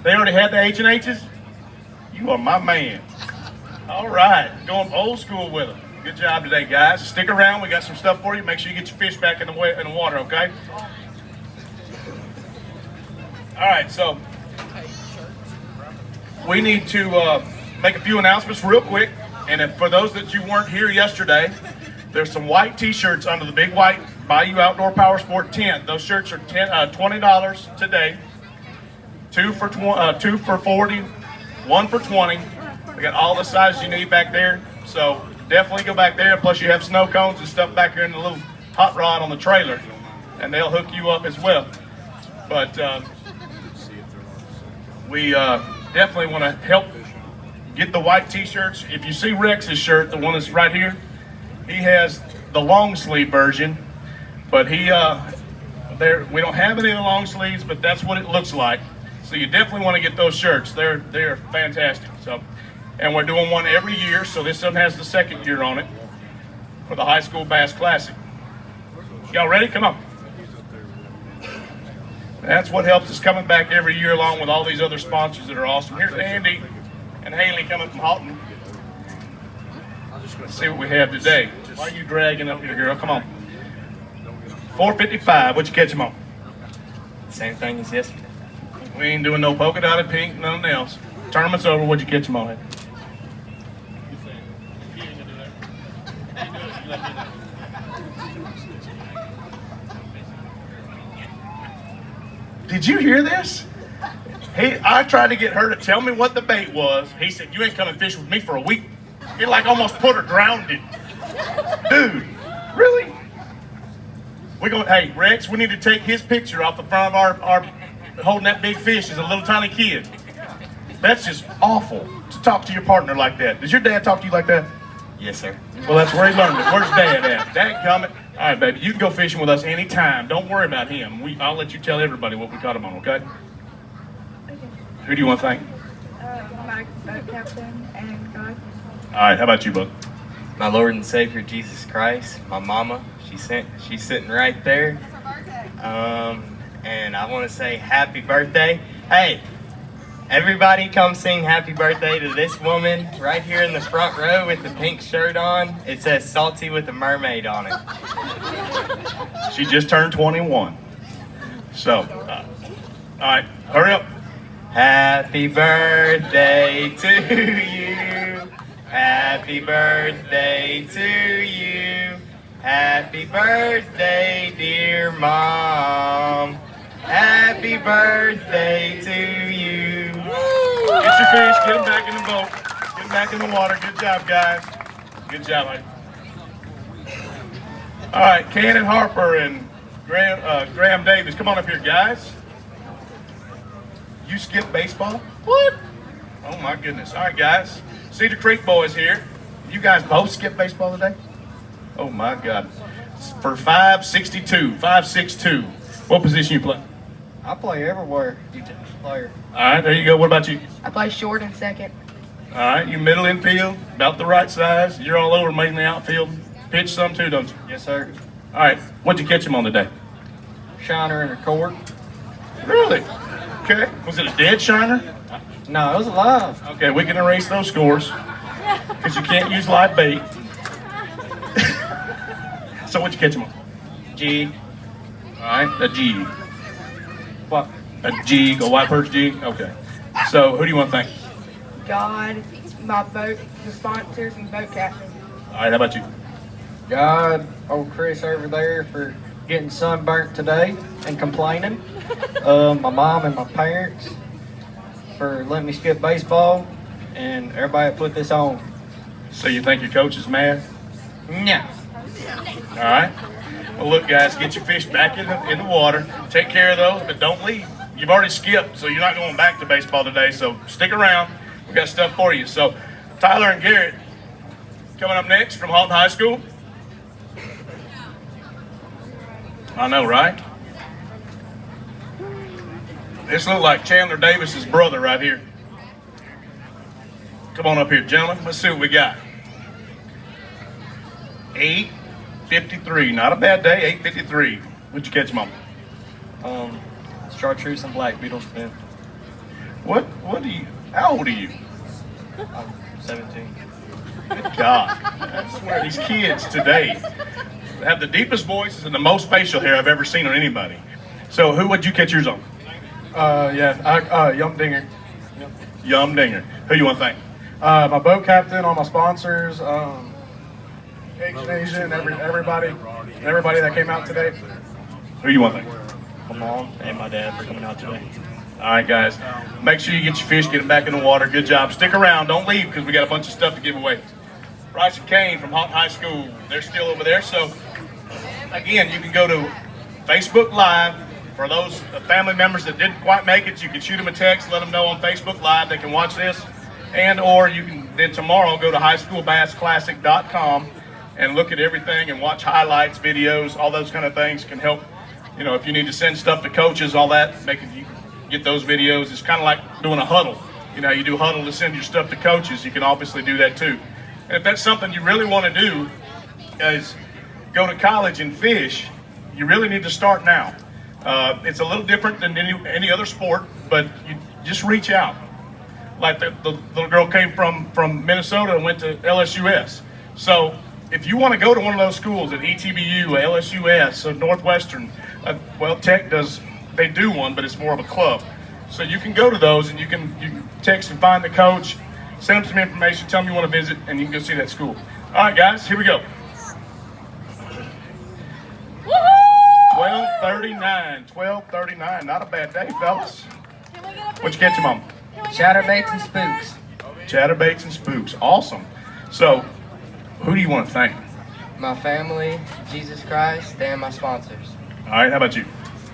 They already had the H&H's? You are my man. All right, going old school with them. Good job today, guys. Stick around. We got some stuff for you. Make sure you get your fish back in the water, okay? All right, so we need to make a few announcements real quick. And if, for those that you weren't here yesterday, there's some white T-shirts under the big white Bayou Outdoor Power Sport tent. Those shirts are $20 today. Two for 40, one for 20. We got all the sizes you need back there. So definitely go back there. Plus you have snow cones and stuff back here in the little hot rod on the trailer, and they'll hook you up as well. But we definitely want to help get the white T-shirts. If you see Rex's shirt, the one that's right here, he has the long sleeve version, but we don't have any of the long sleeves, but that's what it looks like. So you definitely want to get those shirts. They're fantastic. So, and we're doing one every year. So this one has the second year on it for the High School Bass Classic. Y'all ready? Come on. That's what helps us coming back every year, along with all these other sponsors that are awesome. Here's Andy. and Haley coming from Houghton. Let's see what we have today. Why are you dragging up here, girl? Come on. 455. What'd you catch him on? Same thing as yesterday. We ain't doing no polka dotted pink, nothing else. Tournament's over. What'd you catch him on? Did you hear this? I tried to get her to tell me what the bait was. He said, "You ain't coming fish with me for a week." He like almost put her drowned. Dude, really? Hey, Rex, we need to take his picture off the front of our holding that big fish as a little tiny kid. That's just awful to talk to your partner like that. Does your dad talk to you like that? Yes, sir. Well, that's where he learned it. Where's Dad at? Dad coming. All right, baby, you can go fishing with us anytime. Don't worry about him. I'll let you tell everybody what we caught him on, okay? Who do you want to thank? My boat captain and God. All right, how about you, Buck? My Lord and Savior Jesus Christ, my mama, she's sitting right there. And I want to say happy birthday. Hey, everybody come sing happy birthday to this woman right here in the front row with the pink shirt on. It says Salty with a mermaid on it. She just turned 21. So, all right, hurry up. Happy birthday to you. Happy birthday to you. Happy birthday, dear Mom. Happy birthday to you. Get your fish, get them back in the boat. Get them back in the water. Good job, guys. Good job, mate. All right, Cannon Harper and Graham Davis. Come on up here, guys. You skip baseball? What? Oh, my goodness. All right, guys. Cedar Creek boys here. You guys both skip baseball today? Oh, my God. For 5'62", 5'6". What position you play? I play everywhere. Utility player. All right, there you go. What about you? I play short and second. All right, you middle infield, about the right size. You're all over mainly the outfield. Pitch some too, don't you? Yes, sir. All right, what'd you catch him on today? Shiner in the court. Really? Okay. Was it a dead shiner? No, it was alive. Okay, we can erase those scores because you can't use live bait. So what'd you catch him on? Jig. All right, a jig. What? A jig, a white perch jig? Okay. So who do you want to thank? God, my boat, the sponsors, and boat captain. All right, how about you? God, old Chris over there for getting sunburnt today and complaining. My mom and my parents for letting me skip baseball, and everybody that put this on. So you think your coach is mad? Yeah. All right. Well, look, guys, get your fish back in the water. Take care of those, but don't leave. You've already skipped, so you're not going back to baseball today, so stick around. We got stuff for you. So Tyler and Garrett coming up next from Halton High School. I know, right? This looks like Chandler Davis's brother right here. Come on up here, gentlemen. Let's see what we got. 8:53. Not a bad day. 8:53. What'd you catch, Mom? Chartreuse and black beetle spin. What do you? How old are you? I'm 17. Good God. I swear, these kids today have the deepest voices and the most facial hair I've ever seen on anybody. So, would you catch yours on? Yum Dinger. Yum Dinger. Who you want to thank? My boat captain, all my sponsors, Asia, and everybody that came out today. Who you want to thank? My mom and my dad for coming out today. All right, guys. Make sure you get your fish, get them back in the water. Good job. Stick around. Don't leave because we got a bunch of stuff to give away. Bryce and Kane from Halton High School. They're still over there. So, again, you can go to Facebook Live. For those family members that didn't quite make it, you can shoot them a text, let them know on Facebook Live they can watch this. And or you can then tomorrow go to highschoolbassclassic.com and look at everything and watch highlights, videos, all those kind of things can help. You know, if you need to send stuff to coaches, all that, making you get those videos. It's kind of like doing a huddle. You know, you do huddle to send your stuff to coaches. You can obviously do that too. And if that's something you really want to do, is go to college and fish, you really need to start now. It's a little different than any other sport, but you just reach out. like the little girl came from Minnesota and went to LSUS. So if you want to go to one of those schools at ETBU, LSUS, or Northwestern, well, Tech they do one, but it's more of a club. So you can go to those and you can text and find the coach, send them some information, tell them you want to visit, and you can go see that school. All right, guys, here we go. 12:39, not a bad day, fellas. What'd you catch them on? Chatterbaits and spooks. Chatterbaits and spooks, awesome. So, who do you want to thank? My family, Jesus Christ, and my sponsors. All right, how about you?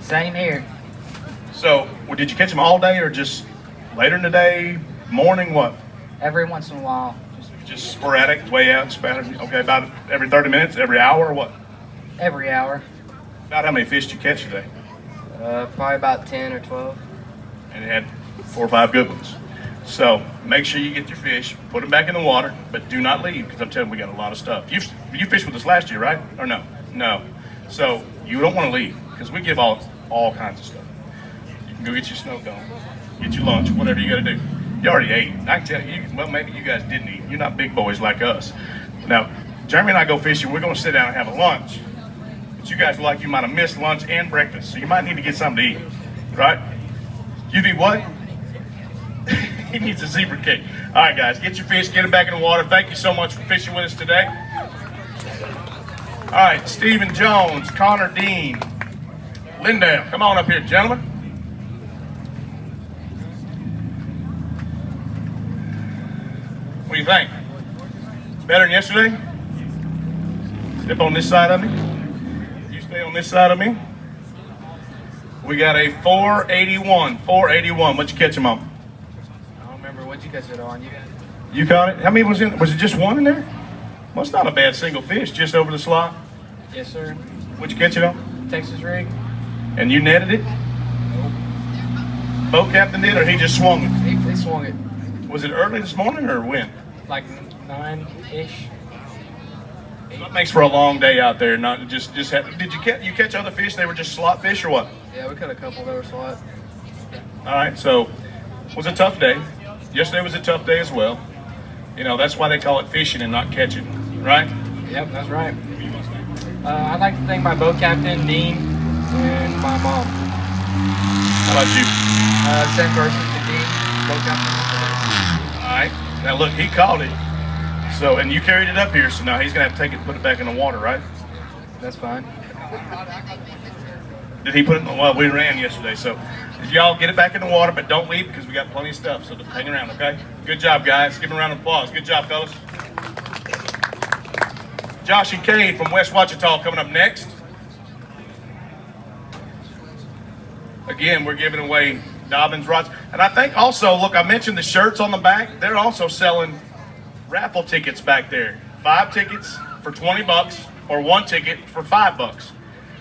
Same here. So, did you catch them all day or just later in the day, morning, what? Every once in a while. Just sporadic, way out, spattered. Okay, about every 30 minutes, every hour, or what? Every hour. About how many fish did you catch today? Probably about 10 or 12. And it had 4 or 5 good ones. So make sure you get your fish, put them back in the water, but do not leave, because I'm telling you, we got a lot of stuff. You fished with us last year, right? Or no? No. So you don't want to leave, because we give all kinds of stuff. You can go get your snow cone, get your lunch, whatever you got to do. You already ate. I can tell you, well, maybe you guys didn't eat. You're not big boys like us. Now, Jeremy and I go fishing. We're going to sit down and have a lunch. But you guys look like you might have missed lunch and breakfast, so you might need to get something to eat, right? You need what? He needs a zebra cake. All right, guys, get your fish, get them back in the water. Thank you so much for fishing with us today. All right, Stephen Jones, Connor Dean, Lindale, come on up here, gentlemen. What do you think? Better than yesterday? Step on this side of me. You stay on this side of me. We got a 481. 481. What'd you catch him on? I don't remember what you catch it on. You caught it? How many was in? Was it just one in there? Well, it's not a bad single fish, just over the slot. Yes, sir. What'd you catch it on? Texas rig. And you netted it? Nope. Boat captain did, or he just swung it? He swung it. Was it early this morning or when? Like 9-ish. That makes for a long day out there. Not just did you catch other fish? They were just slot fish or what? Yeah, we caught a couple that were slot. All right, so it was a tough day. Yesterday was a tough day as well. You know, that's why they call it fishing and not catching, right? Yep, that's right. I'd like to thank my boat captain, Dean, and my mom. How about you? Same person, the Dean, boat captain. All right. Now look, he caught it. So, and you carried it up here, so now he's gonna have to take it and put it back in the water, right? That's fine. Did he put it in the well, we ran yesterday, so if y'all get it back in the water, but don't leave because we got plenty of stuff, so just hang around, okay? Good job, guys. Give them a round of applause. Good job, fellas. Josh and Cade from West Ouachita coming up next. Again, we're giving away Dobbins rods. And I think also, look, I mentioned the shirts on the back. They're also selling raffle tickets back there. 5 tickets for $20 or 1 ticket for $5.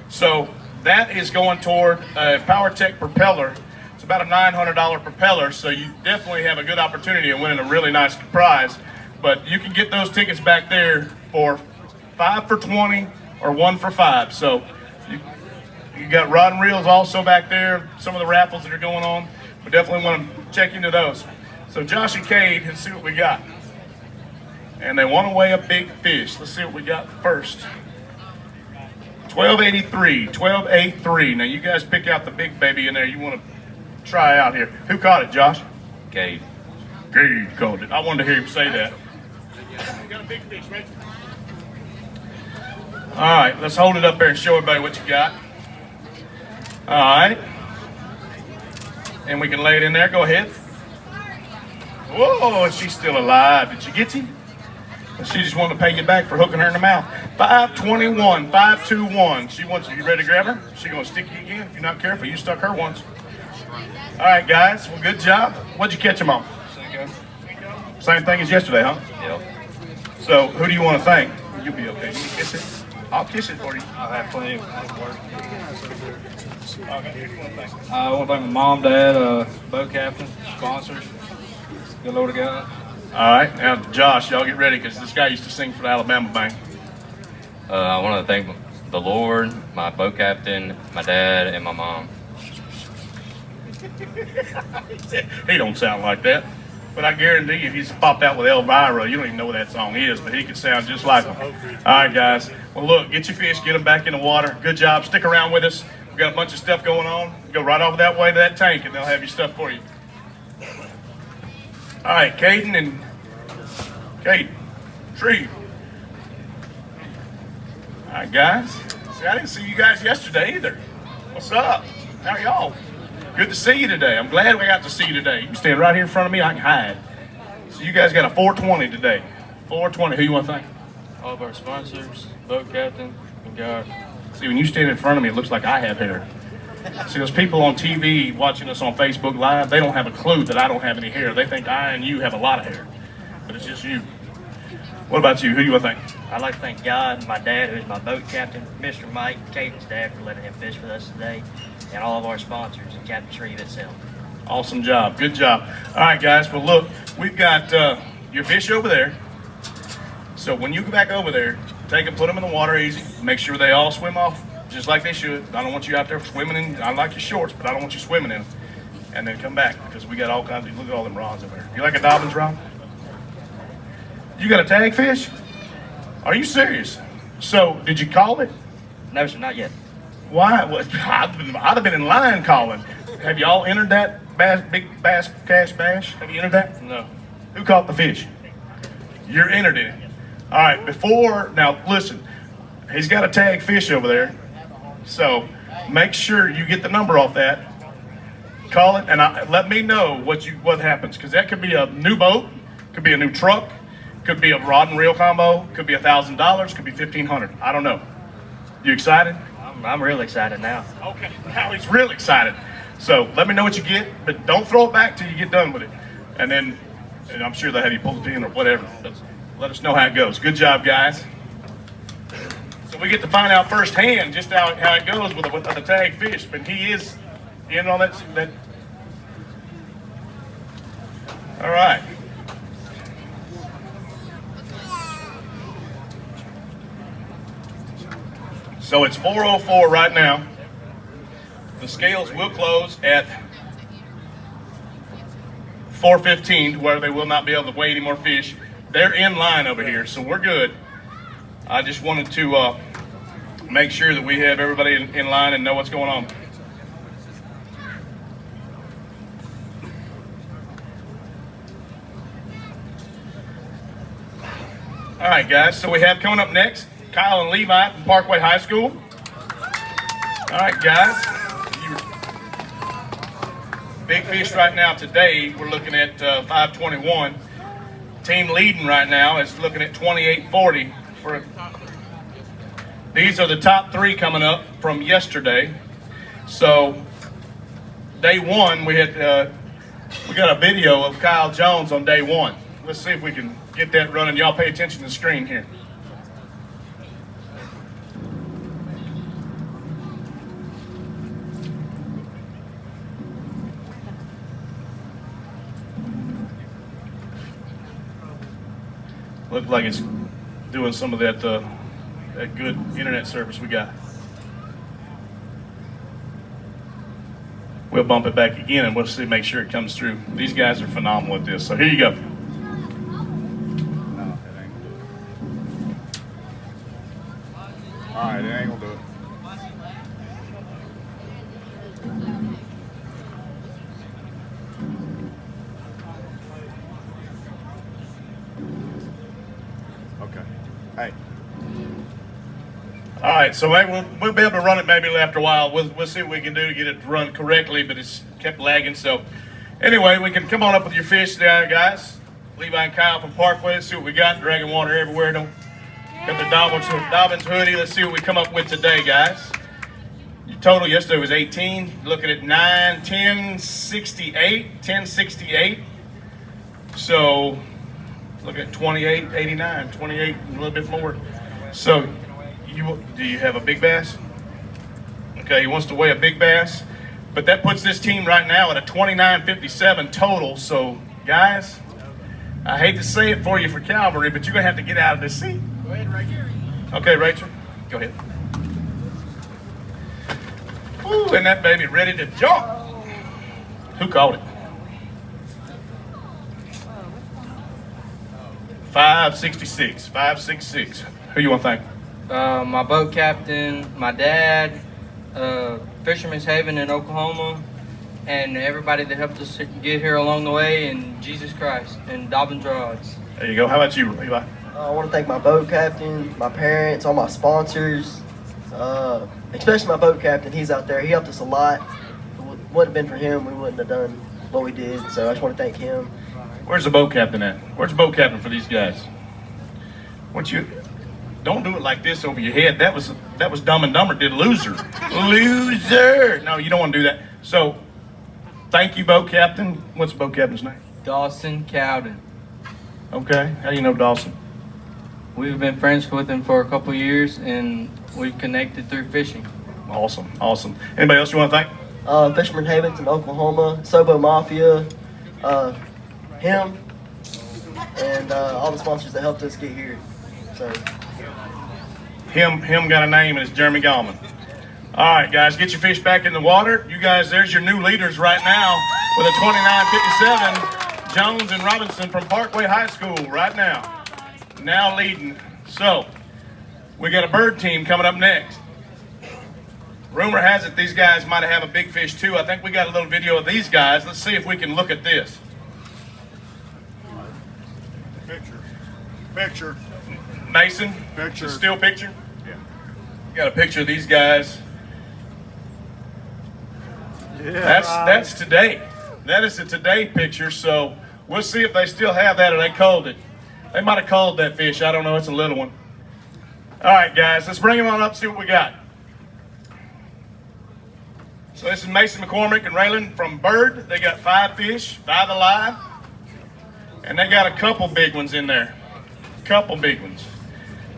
So that is going toward a PowerTech propeller. It's about a $900 propeller, so you definitely have a good opportunity of winning a really nice prize. But you can get those tickets back there for 5 for $20 or 1 for $5. So you got rod and reels also back there, some of the raffles that are going on. We definitely want to check into those. So Josh and Cade, let's see what we got. And they want to weigh a big fish. Let's see what we got first. 1283, 1283. Now you guys pick out the big baby in there you want to try out here. Who caught it, Josh? Cade. Cade caught it. I wanted to hear him say that. You got a big fish, right? All right, let's hold it up there and show everybody what you got. All right. And we can lay it in there. Go ahead. Whoa, she's still alive. Did she get you? She just wanted to pay you back for hooking her in the mouth. 521, 521. She wants you ready to grab her? She's going to stick you again if you're not careful. You stuck her once. All right, guys. Well, good job. What'd you catch them on? Same thing as yesterday, huh? Yep. So, who do you want to thank? You'll be okay. You can kiss it. I'll kiss it for you. I'll have plenty of work. Okay, who do you want to thank? I want to thank my mom, dad, boat captain, sponsors. Good Lord of God. All right, now Josh, y'all get ready because this guy used to sing for the Alabama Bank. I want to thank the Lord, my boat captain, my dad, and my mom. He don't sound like that. But I guarantee you, if he's popped out with Elvira, you don't even know what that song is, but he could sound just like him. All right, guys. Well, look, get your fish, get them back in the water. Good job. Stick around with us. We've got a bunch of stuff going on. Go right over that way to that tank, and they'll have your stuff for you. All right, Caden and Kate, Tree. All right, guys. See, I didn't see you guys yesterday either. What's up? How y'all? Good to see you today. I'm glad we got to see you today. You can stand right here in front of me. I can hide. So you guys got a 420 today. 420. Who you want to thank? All of our sponsors, boat captain, and God. See, when you stand in front of me, it looks like I have hair. See, those people on TV watching us on Facebook Live, they don't have a clue that I don't have any hair. They think I and you have a lot of hair, but it's just you. What about you? Who do you want to thank? I'd like to thank God, my dad, who's my boat captain, Mr. Mike, Caden's dad, for letting him fish with us today, and all of our sponsors, and Captain Shreve itself. Awesome job. Good job. All right, guys. Well, look, we've got your fish over there. So when you go back over there, take them, put them in the water easy. Make sure they all swim off just like they should. I don't want you out there swimming in. I like your shorts, but I don't want you swimming in them. And then come back, because we got all kinds of, look at all them rods over there. You like a Dobbins rod? You got a tag fish? Are you serious? So, did you call it? No, sir, not yet. Why? Well, I'd have been in line calling. Have y'all entered that big bass cash bash? Have you entered that? No. Who caught the fish? You're entered in it. All right, now listen, he's got a tag fish over there. So make sure you get the number off that. Call it and let me know what happens, because that could be a new boat, could be a new truck, could be a rod and reel combo, could be $1,000, could be $1,500. I don't know. You excited? I'm really excited now. Okay, now he's real excited. So let me know what you get, but don't throw it back till you get done with it. And I'm sure they'll have you pull it in or whatever. But let us know how it goes. Good job, guys. So we get to find out firsthand just how it goes with the tag fish. But he is in on that. All right. So it's 4:04 right now. The scales will close at 4:15, where they will not be able to weigh any more fish. They're in line over here, so we're good. I just wanted to make sure that we have everybody in line and know what's going on. All right, guys, so we have coming up next, Kyle and Levi from Parkway High School. All right, guys. Big fish right now today, we're looking at 521. Team leading right now is looking at 2840. These are the top three coming up from yesterday. So day one, we got a video of Kyle Jones on day one. Let's see if we can get that running. Y'all pay attention to the screen here. Looks like it's doing some of that good internet service we got. We'll bump it back again and we'll see, make sure it comes through. These guys are phenomenal at this. So here you go. All right, it ain't gonna do it. Okay. Hey. All right, so we'll be able to run it maybe after a while. We'll see what we can do to get it to run correctly, but it's kept lagging. So anyway, we can come on up with your fish there, guys. Levi and Kyle from Parkway. Let's see what we got. Dragging water everywhere. Got the Dobbins hoodie. Let's see what we come up with today, guys. Your total yesterday was 18. Looking at 9, 10, 68, 1068. So look at 28, 89, 28, and a little bit more. So do you have a big bass? Okay, he wants to weigh a big bass. But that puts this team right now at a 29.57 total. So guys, I hate to say it for you for Calvary, but you're going to have to get out of this seat. Go ahead, Rachel. Okay, Rachel, go ahead. Ooh, and that baby ready to jump. Who caught it? 566, 566. Who you want to thank? My boat captain, my dad, Fisherman's Haven in Oklahoma, and everybody that helped us get here along the way, and Jesus Christ, and Dobbins Rods. There you go. How about you, Levi? I want to thank my boat captain, my parents, all my sponsors, especially my boat captain. He's out there. He helped us a lot. If it wouldn't have been for him, we wouldn't have done what we did. So I just want to thank him. Where's the boat captain at? Where's the boat captain for these guys? Don't do it like this over your head. That was Dumb and Dumber did loser. Loser. No, you don't want to do that. So, thank you, boat captain. What's the boat captain's name? Dawson Cowden. Okay. How do you know Dawson? We've been friends with him for a couple years, and we've connected through fishing. Awesome. Awesome. Anybody else you want to thank? Fisherman Havens in Oklahoma, Sobo Mafia, him, and all the sponsors that helped us get here. So. Him got a name, and it's Jeremy Gallman. All right, guys, get your fish back in the water. You guys, there's your new leaders right now with a 29:57. Jones and Robinson from Parkway High School right now. Now leading. So, we got a bird team coming up next. Rumor has it these guys might have a big fish too. I think we got a little video of these guys. Let's see if we can look at this. Picture. Mason? Picture. Still picture? Yeah. Got a picture of these guys. Yeah. That's today. That is a today picture, so we'll see if they still have that or they culled it. They might have culled that fish. I don't know. It's a little one. All right, guys, let's bring them on up, see what we got. So this is Mason McCormick and Raylan from Bird. They got 5 fish, 5 alive, and they got a couple big ones in there. Couple big ones.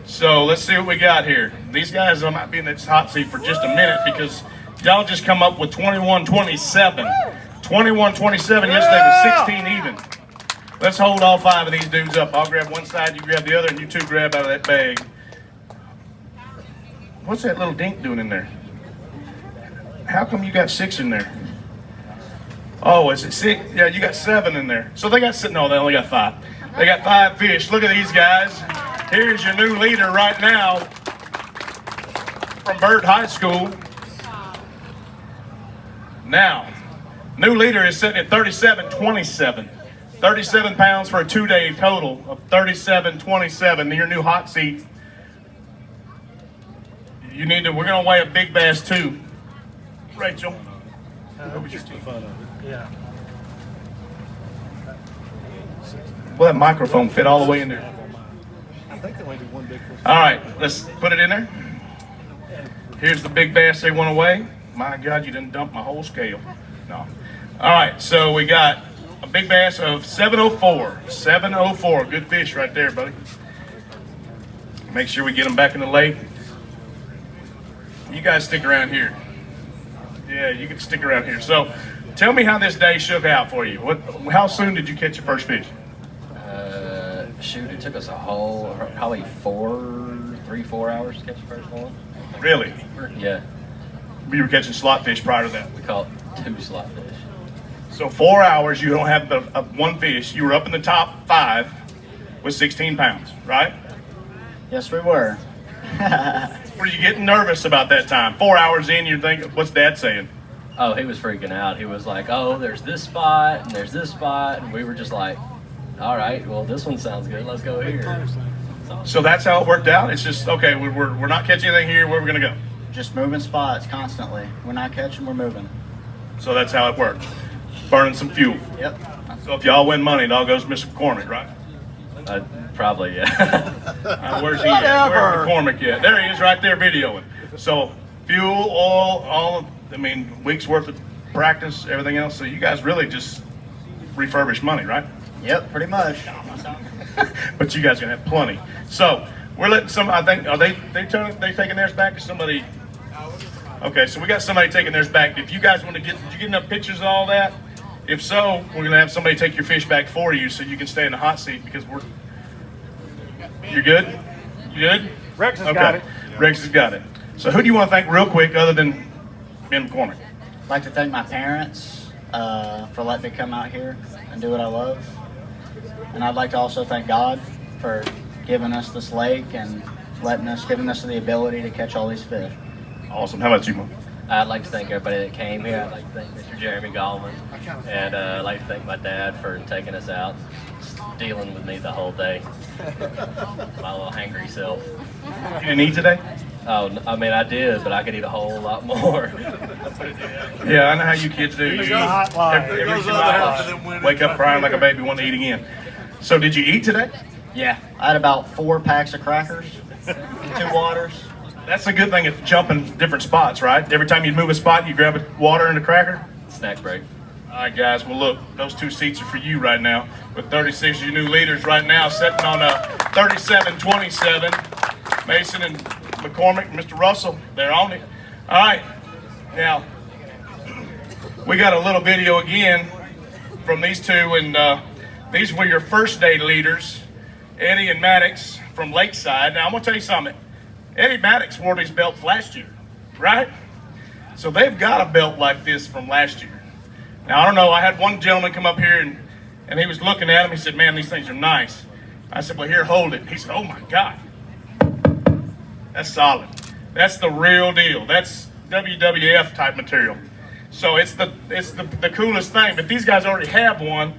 So let's see what we got here. These guys might be in this hot seat for just a minute because y'all just come up with 21-27. 21-27, yesterday was 16 even. Let's hold all 5 of these dudes up. I'll grab one side, you grab the other, and you two grab out of that bag. What's that little dink doing in there? How come you got 6 in there? Oh, is it 6? Yeah, you got 7 in there. So they got 6, no, they only got 5. They got 5 fish. Look at these guys. Here's your new leader right now from Bird High School. Now, new leader is sitting at 37-27. 37 pounds for a 2-day total of 37-27. Your new hot seat. We're gonna weigh a big bass too. Rachel. Just for fun of it. Yeah. Will that microphone fit all the way in there? I think they only do one big fish. All right, let's put it in there. Here's the big bass they want to weigh. My God, you didn't dump my whole scale. No. All right, so we got a big bass of 704. 704, good fish right there, buddy. Make sure we get them back in the lake. You guys stick around here. Yeah, you can stick around here. So, tell me how this day shook out for you. How soon did you catch your first fish? Shoot, it took us a whole, probably 3-4 hours to catch the first one. Really? Yeah. You were catching slot fish prior to that? We caught 2 slot fish. So 4 hours, you don't have one fish. You were up in the top 5 with 16 pounds, right? Yes, we were. Were you getting nervous about that time? 4 hours in, you're thinking, what's Dad saying? Oh, he was freaking out. He was like, oh, there's this spot, and there's this spot, and we were just like, all right, well, this one sounds good. Let's go here. So that's how it worked out? It's just, okay, we're not catching anything here. Where are we going to go? Just moving spots constantly. We're not catching, we're moving. So that's how it worked. Burning some fuel. Yep. So if y'all win money, it all goes to Mr. McCormick, right? Probably, yeah. Where's he at? Where's McCormick at? There he is right there videoing. So fuel, oil, weeks worth of practice, everything else. So you guys really just refurbish money, right? Yep, pretty much. But you guys are gonna have plenty. So we're letting I think, are they taking theirs back or somebody? Okay, so we got somebody taking theirs back. If you guys want to did you get enough pictures of all that? If so, we're gonna have somebody take your fish back for you so you can stay in the hot seat because you're good? You good? Rex has got it. Rex has got it. So who do you want to thank real quick other than Ben McCormick? I'd like to thank my parents for letting me come out here and do what I love. And I'd like to also thank God for giving us this lake and giving us the ability to catch all these fish. Awesome. How about you, Mo? I'd like to thank everybody that came here. I'd like to thank Mr. Jeremy Gallman, and I'd like to thank my dad for taking us out, dealing with me the whole day. My little hangry self. You didn't eat today? Oh, I mean, I did, but I could eat a whole lot more. Yeah, I know how you kids do. You eat every 2 hours, wake up crying like a baby, want to eat again. So did you eat today? Yeah, I had about 4 packs of crackers, 2 waters. That's a good thing at jumping different spots, right? Every time you move a spot, you grab a water and a cracker? Snack break. All right, guys. Well, look, those 2 seats are for you right now. With 36 of you new leaders right now sitting on a 37-27. Mason and McCormick, Mr. Russell, they're on it. All right. Now, we got a little video again from these 2, and these were your first day leaders, Eddie and Maddox from Lakeside. Now, I'm going to tell you something. Eddie Maddox wore these belts last year, right? So they've got a belt like this from last year. Now, I don't know. I had one gentleman come up here, and he was looking at them. He said, man, these things are nice. I said, well, here, hold it. He said, oh, my God. That's solid. That's the real deal. That's WWF type material. So it's the coolest thing. But these guys already have one,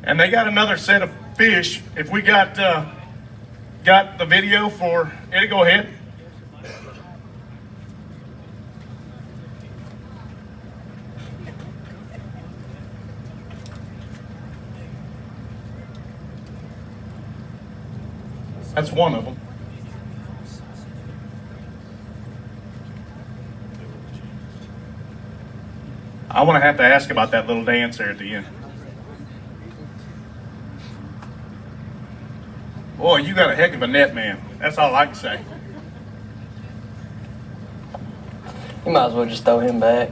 and they got another set of fish. If we got the video for Eddie, go ahead. That's one of them. I want to have to ask about that little dance there at the end. Boy, you got a heck of a net, man. That's all I can say. You might as well just throw him back.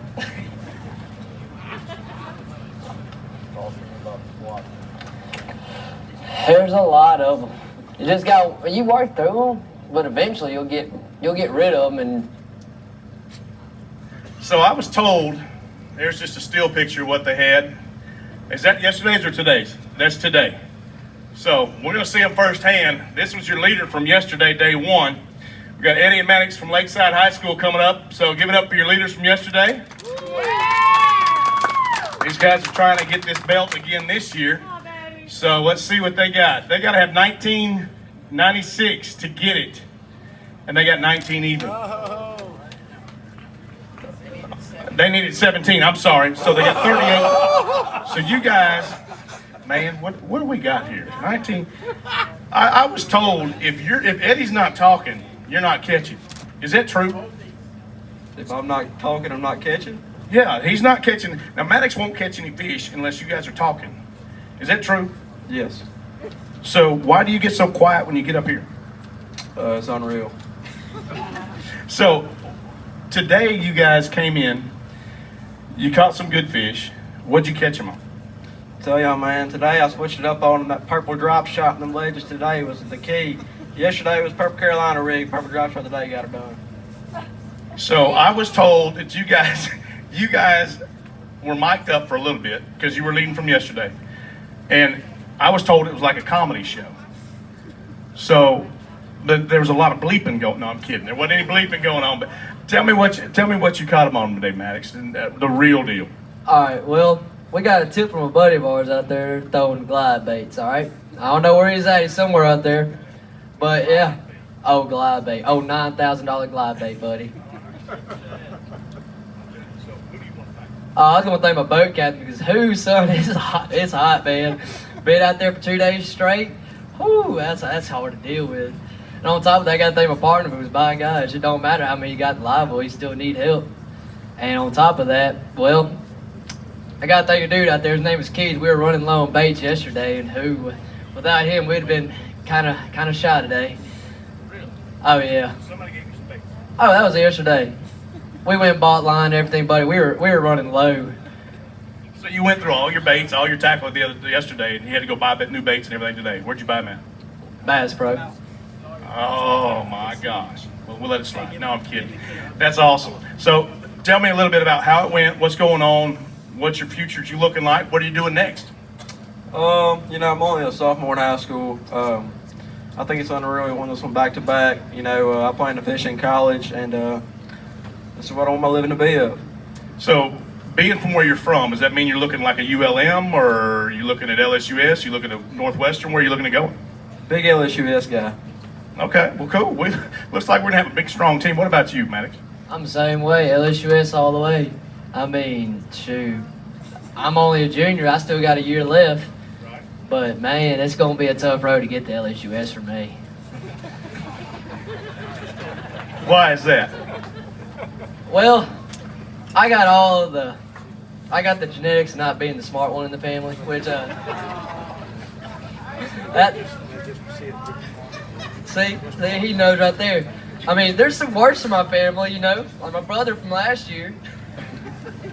There's a lot of them. You work through them, but eventually you'll get rid of them. And so I was told, there's just a still picture of what they had. Is that yesterday's or today's? That's today. So we're going to see them firsthand. This was your leader from yesterday, day 1. We got Eddie and Maddox from Lakeside High School coming up. So give it up for your leaders from yesterday. These guys are trying to get this belt again this year. So let's see what they got. They got to have 1996 to get it. And they got 19 even. They needed 17, I'm sorry. So they got 38. So you guys, man, what do we got here? 19. I was told if Eddie's not talking, you're not catching. Is that true? If I'm not talking, I'm not catching? Yeah, he's not catching. Now, Maddox won't catch any fish unless you guys are talking. Is that true? Yes. So why do you get so quiet when you get up here? It's unreal. So today you guys came in. You caught some good fish. What'd you catch them on? Tell y'all, man, today I switched it up on that purple drop shot in them ledges. Today was the key. Yesterday was Purple Carolina rig. Purple drop shot today got it done. So I was told that you guys were mic'd up for a little bit because you were leading from yesterday. And I was told it was like a comedy show. So there was a lot of bleeping going on. No, I'm kidding. There wasn't any bleeping going on. But tell me what you caught them on today, Maddox, and the real deal. all right, well, we got a tip from a buddy of ours out there throwing glide baits. All right, I don't know where he's at. He's somewhere out there, but yeah. Oh, glide bait. Oh, $9,000 glide bait, buddy. I was gonna thank my boat captain because son, it's hot, man. Been out there for 2 days straight. Whoo, that's hard to deal with. And on top of that, I gotta thank my partner because by gosh, it don't matter how many you got liable, you still need help. And on top of that, well, I gotta thank a dude out there. His name is Keith. We were running low on baits yesterday, and without him, we'd have been kind of shy today. Oh yeah. Somebody gave you some bait. Oh, that was yesterday. We went and bought line, everything, buddy. We were running low. So you went through all your baits, all your tackle yesterday, and you had to go buy new baits and everything today. Where'd you buy them at? Bass Pro. Oh my gosh. Well, we'll let it slide. No, I'm kidding. That's awesome. So tell me a little bit about how it went, what's going on, what's your future you looking like, what are you doing next? I'm only a sophomore in high school. I think it's unreal. We won this one back to back. You know, I played in the fish in college, and this is what I want my living to be of. So, being from where you're from, does that mean you're looking like a ULM, or are you looking at LSUS? You looking at Northwestern? Where are you looking to go? Big LSUS guy. Okay, well, cool. Looks like we're gonna have a big, strong team. What about you, Maddox? I'm the same way, LSUS all the way. I mean, shoot, I'm only a junior. I still got a year left. But, man, it's going to be a tough road to get to LSUS for me. Why is that? Well, I got the genetics of not being the smart one in the family, which, see, he knows right there. I mean, there's some worse in my family, you know, like my brother from last year.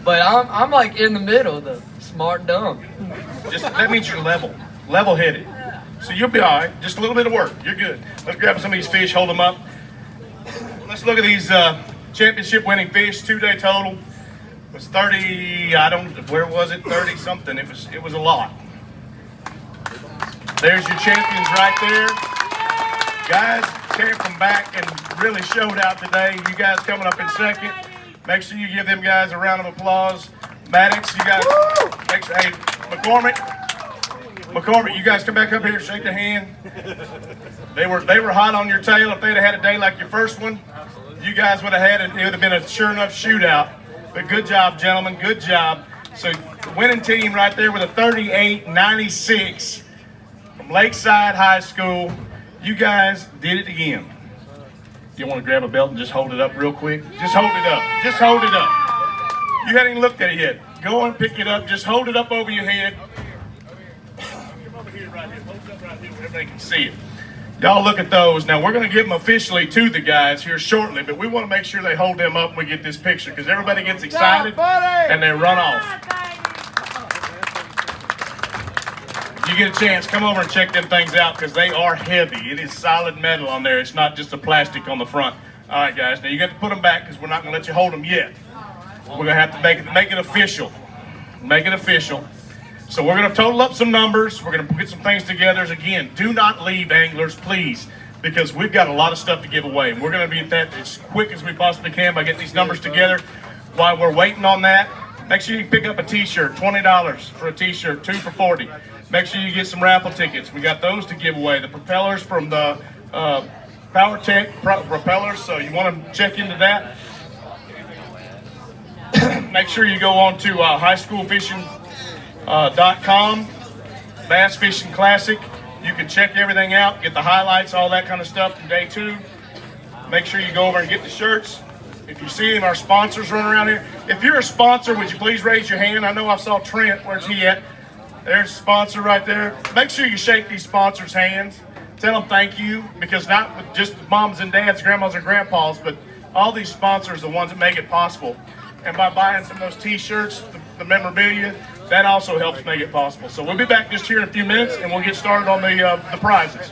But I'm like in the middle, the smart dumb. That means you're level-headed. So you'll be all right. Just a little bit of work. You're good. Let's grab some of these fish, hold them up. Let's look at these championship-winning fish. 2-day total was 30. Where was it? 30 something. It was a lot. There's your champions right there. Guys came from back and really showed out today. You guys coming up in second. Make sure you give them guys a round of applause. Maddox, you guys, hey, McCormick, you guys come back up here, shake the hand. They were hot on your tail. If they'd have had a day like your first one, you guys would have had it. It would have been a sure enough shootout. But good job, gentlemen, good job. So the winning team right there with a 38-96 from Lakeside High School. You guys did it again. You want to grab a belt and just hold it up real quick? Just hold it up. Just hold it up. You hadn't even looked at it yet. Go and pick it up. Just hold it up over your head. Come over here right here. Hold it up right here where everybody can see it. Y'all look at those. Now, we're going to give them officially to the guys here shortly, but we want to make sure they hold them up when we get this picture because everybody gets excited and they run off. You get a chance, come over and check them things out because they are heavy. It is solid metal on there. It's not just a plastic on the front. All right, guys. Now, you got to put them back because we're not going to let you hold them yet. We're going to have to make it official. Make it official. So we're going to total up some numbers. We're going to get some things together. Again, do not leave, anglers, please, because we've got a lot of stuff to give away. We're going to be at that as quick as we possibly can by getting these numbers together. While we're waiting on that, make sure you pick up a T-shirt, $20 for a T-shirt, 2 for $40. Make sure you get some raffle tickets. We got those to give away. The propellers from the PowerTech propellers, so you want to check into that. Make sure you go on to highschoolfishing.com, Bass Fishing Classic. You can check everything out, get the highlights, all that kind of stuff from day 2. Make sure you go over and get the shirts. If you see any of our sponsors running around here, if you're a sponsor, would you please raise your hand? I know I saw Trent. Where's he at? There's a sponsor right there. Make sure you shake these sponsors' hands. Tell them thank you, because not just moms and dads, grandmas and grandpas, but all these sponsors are the ones that make it possible. And by buying some of those T-shirts, the memorabilia, that also helps make it possible. So we'll be back just here in a few minutes, and we'll get started on the prizes.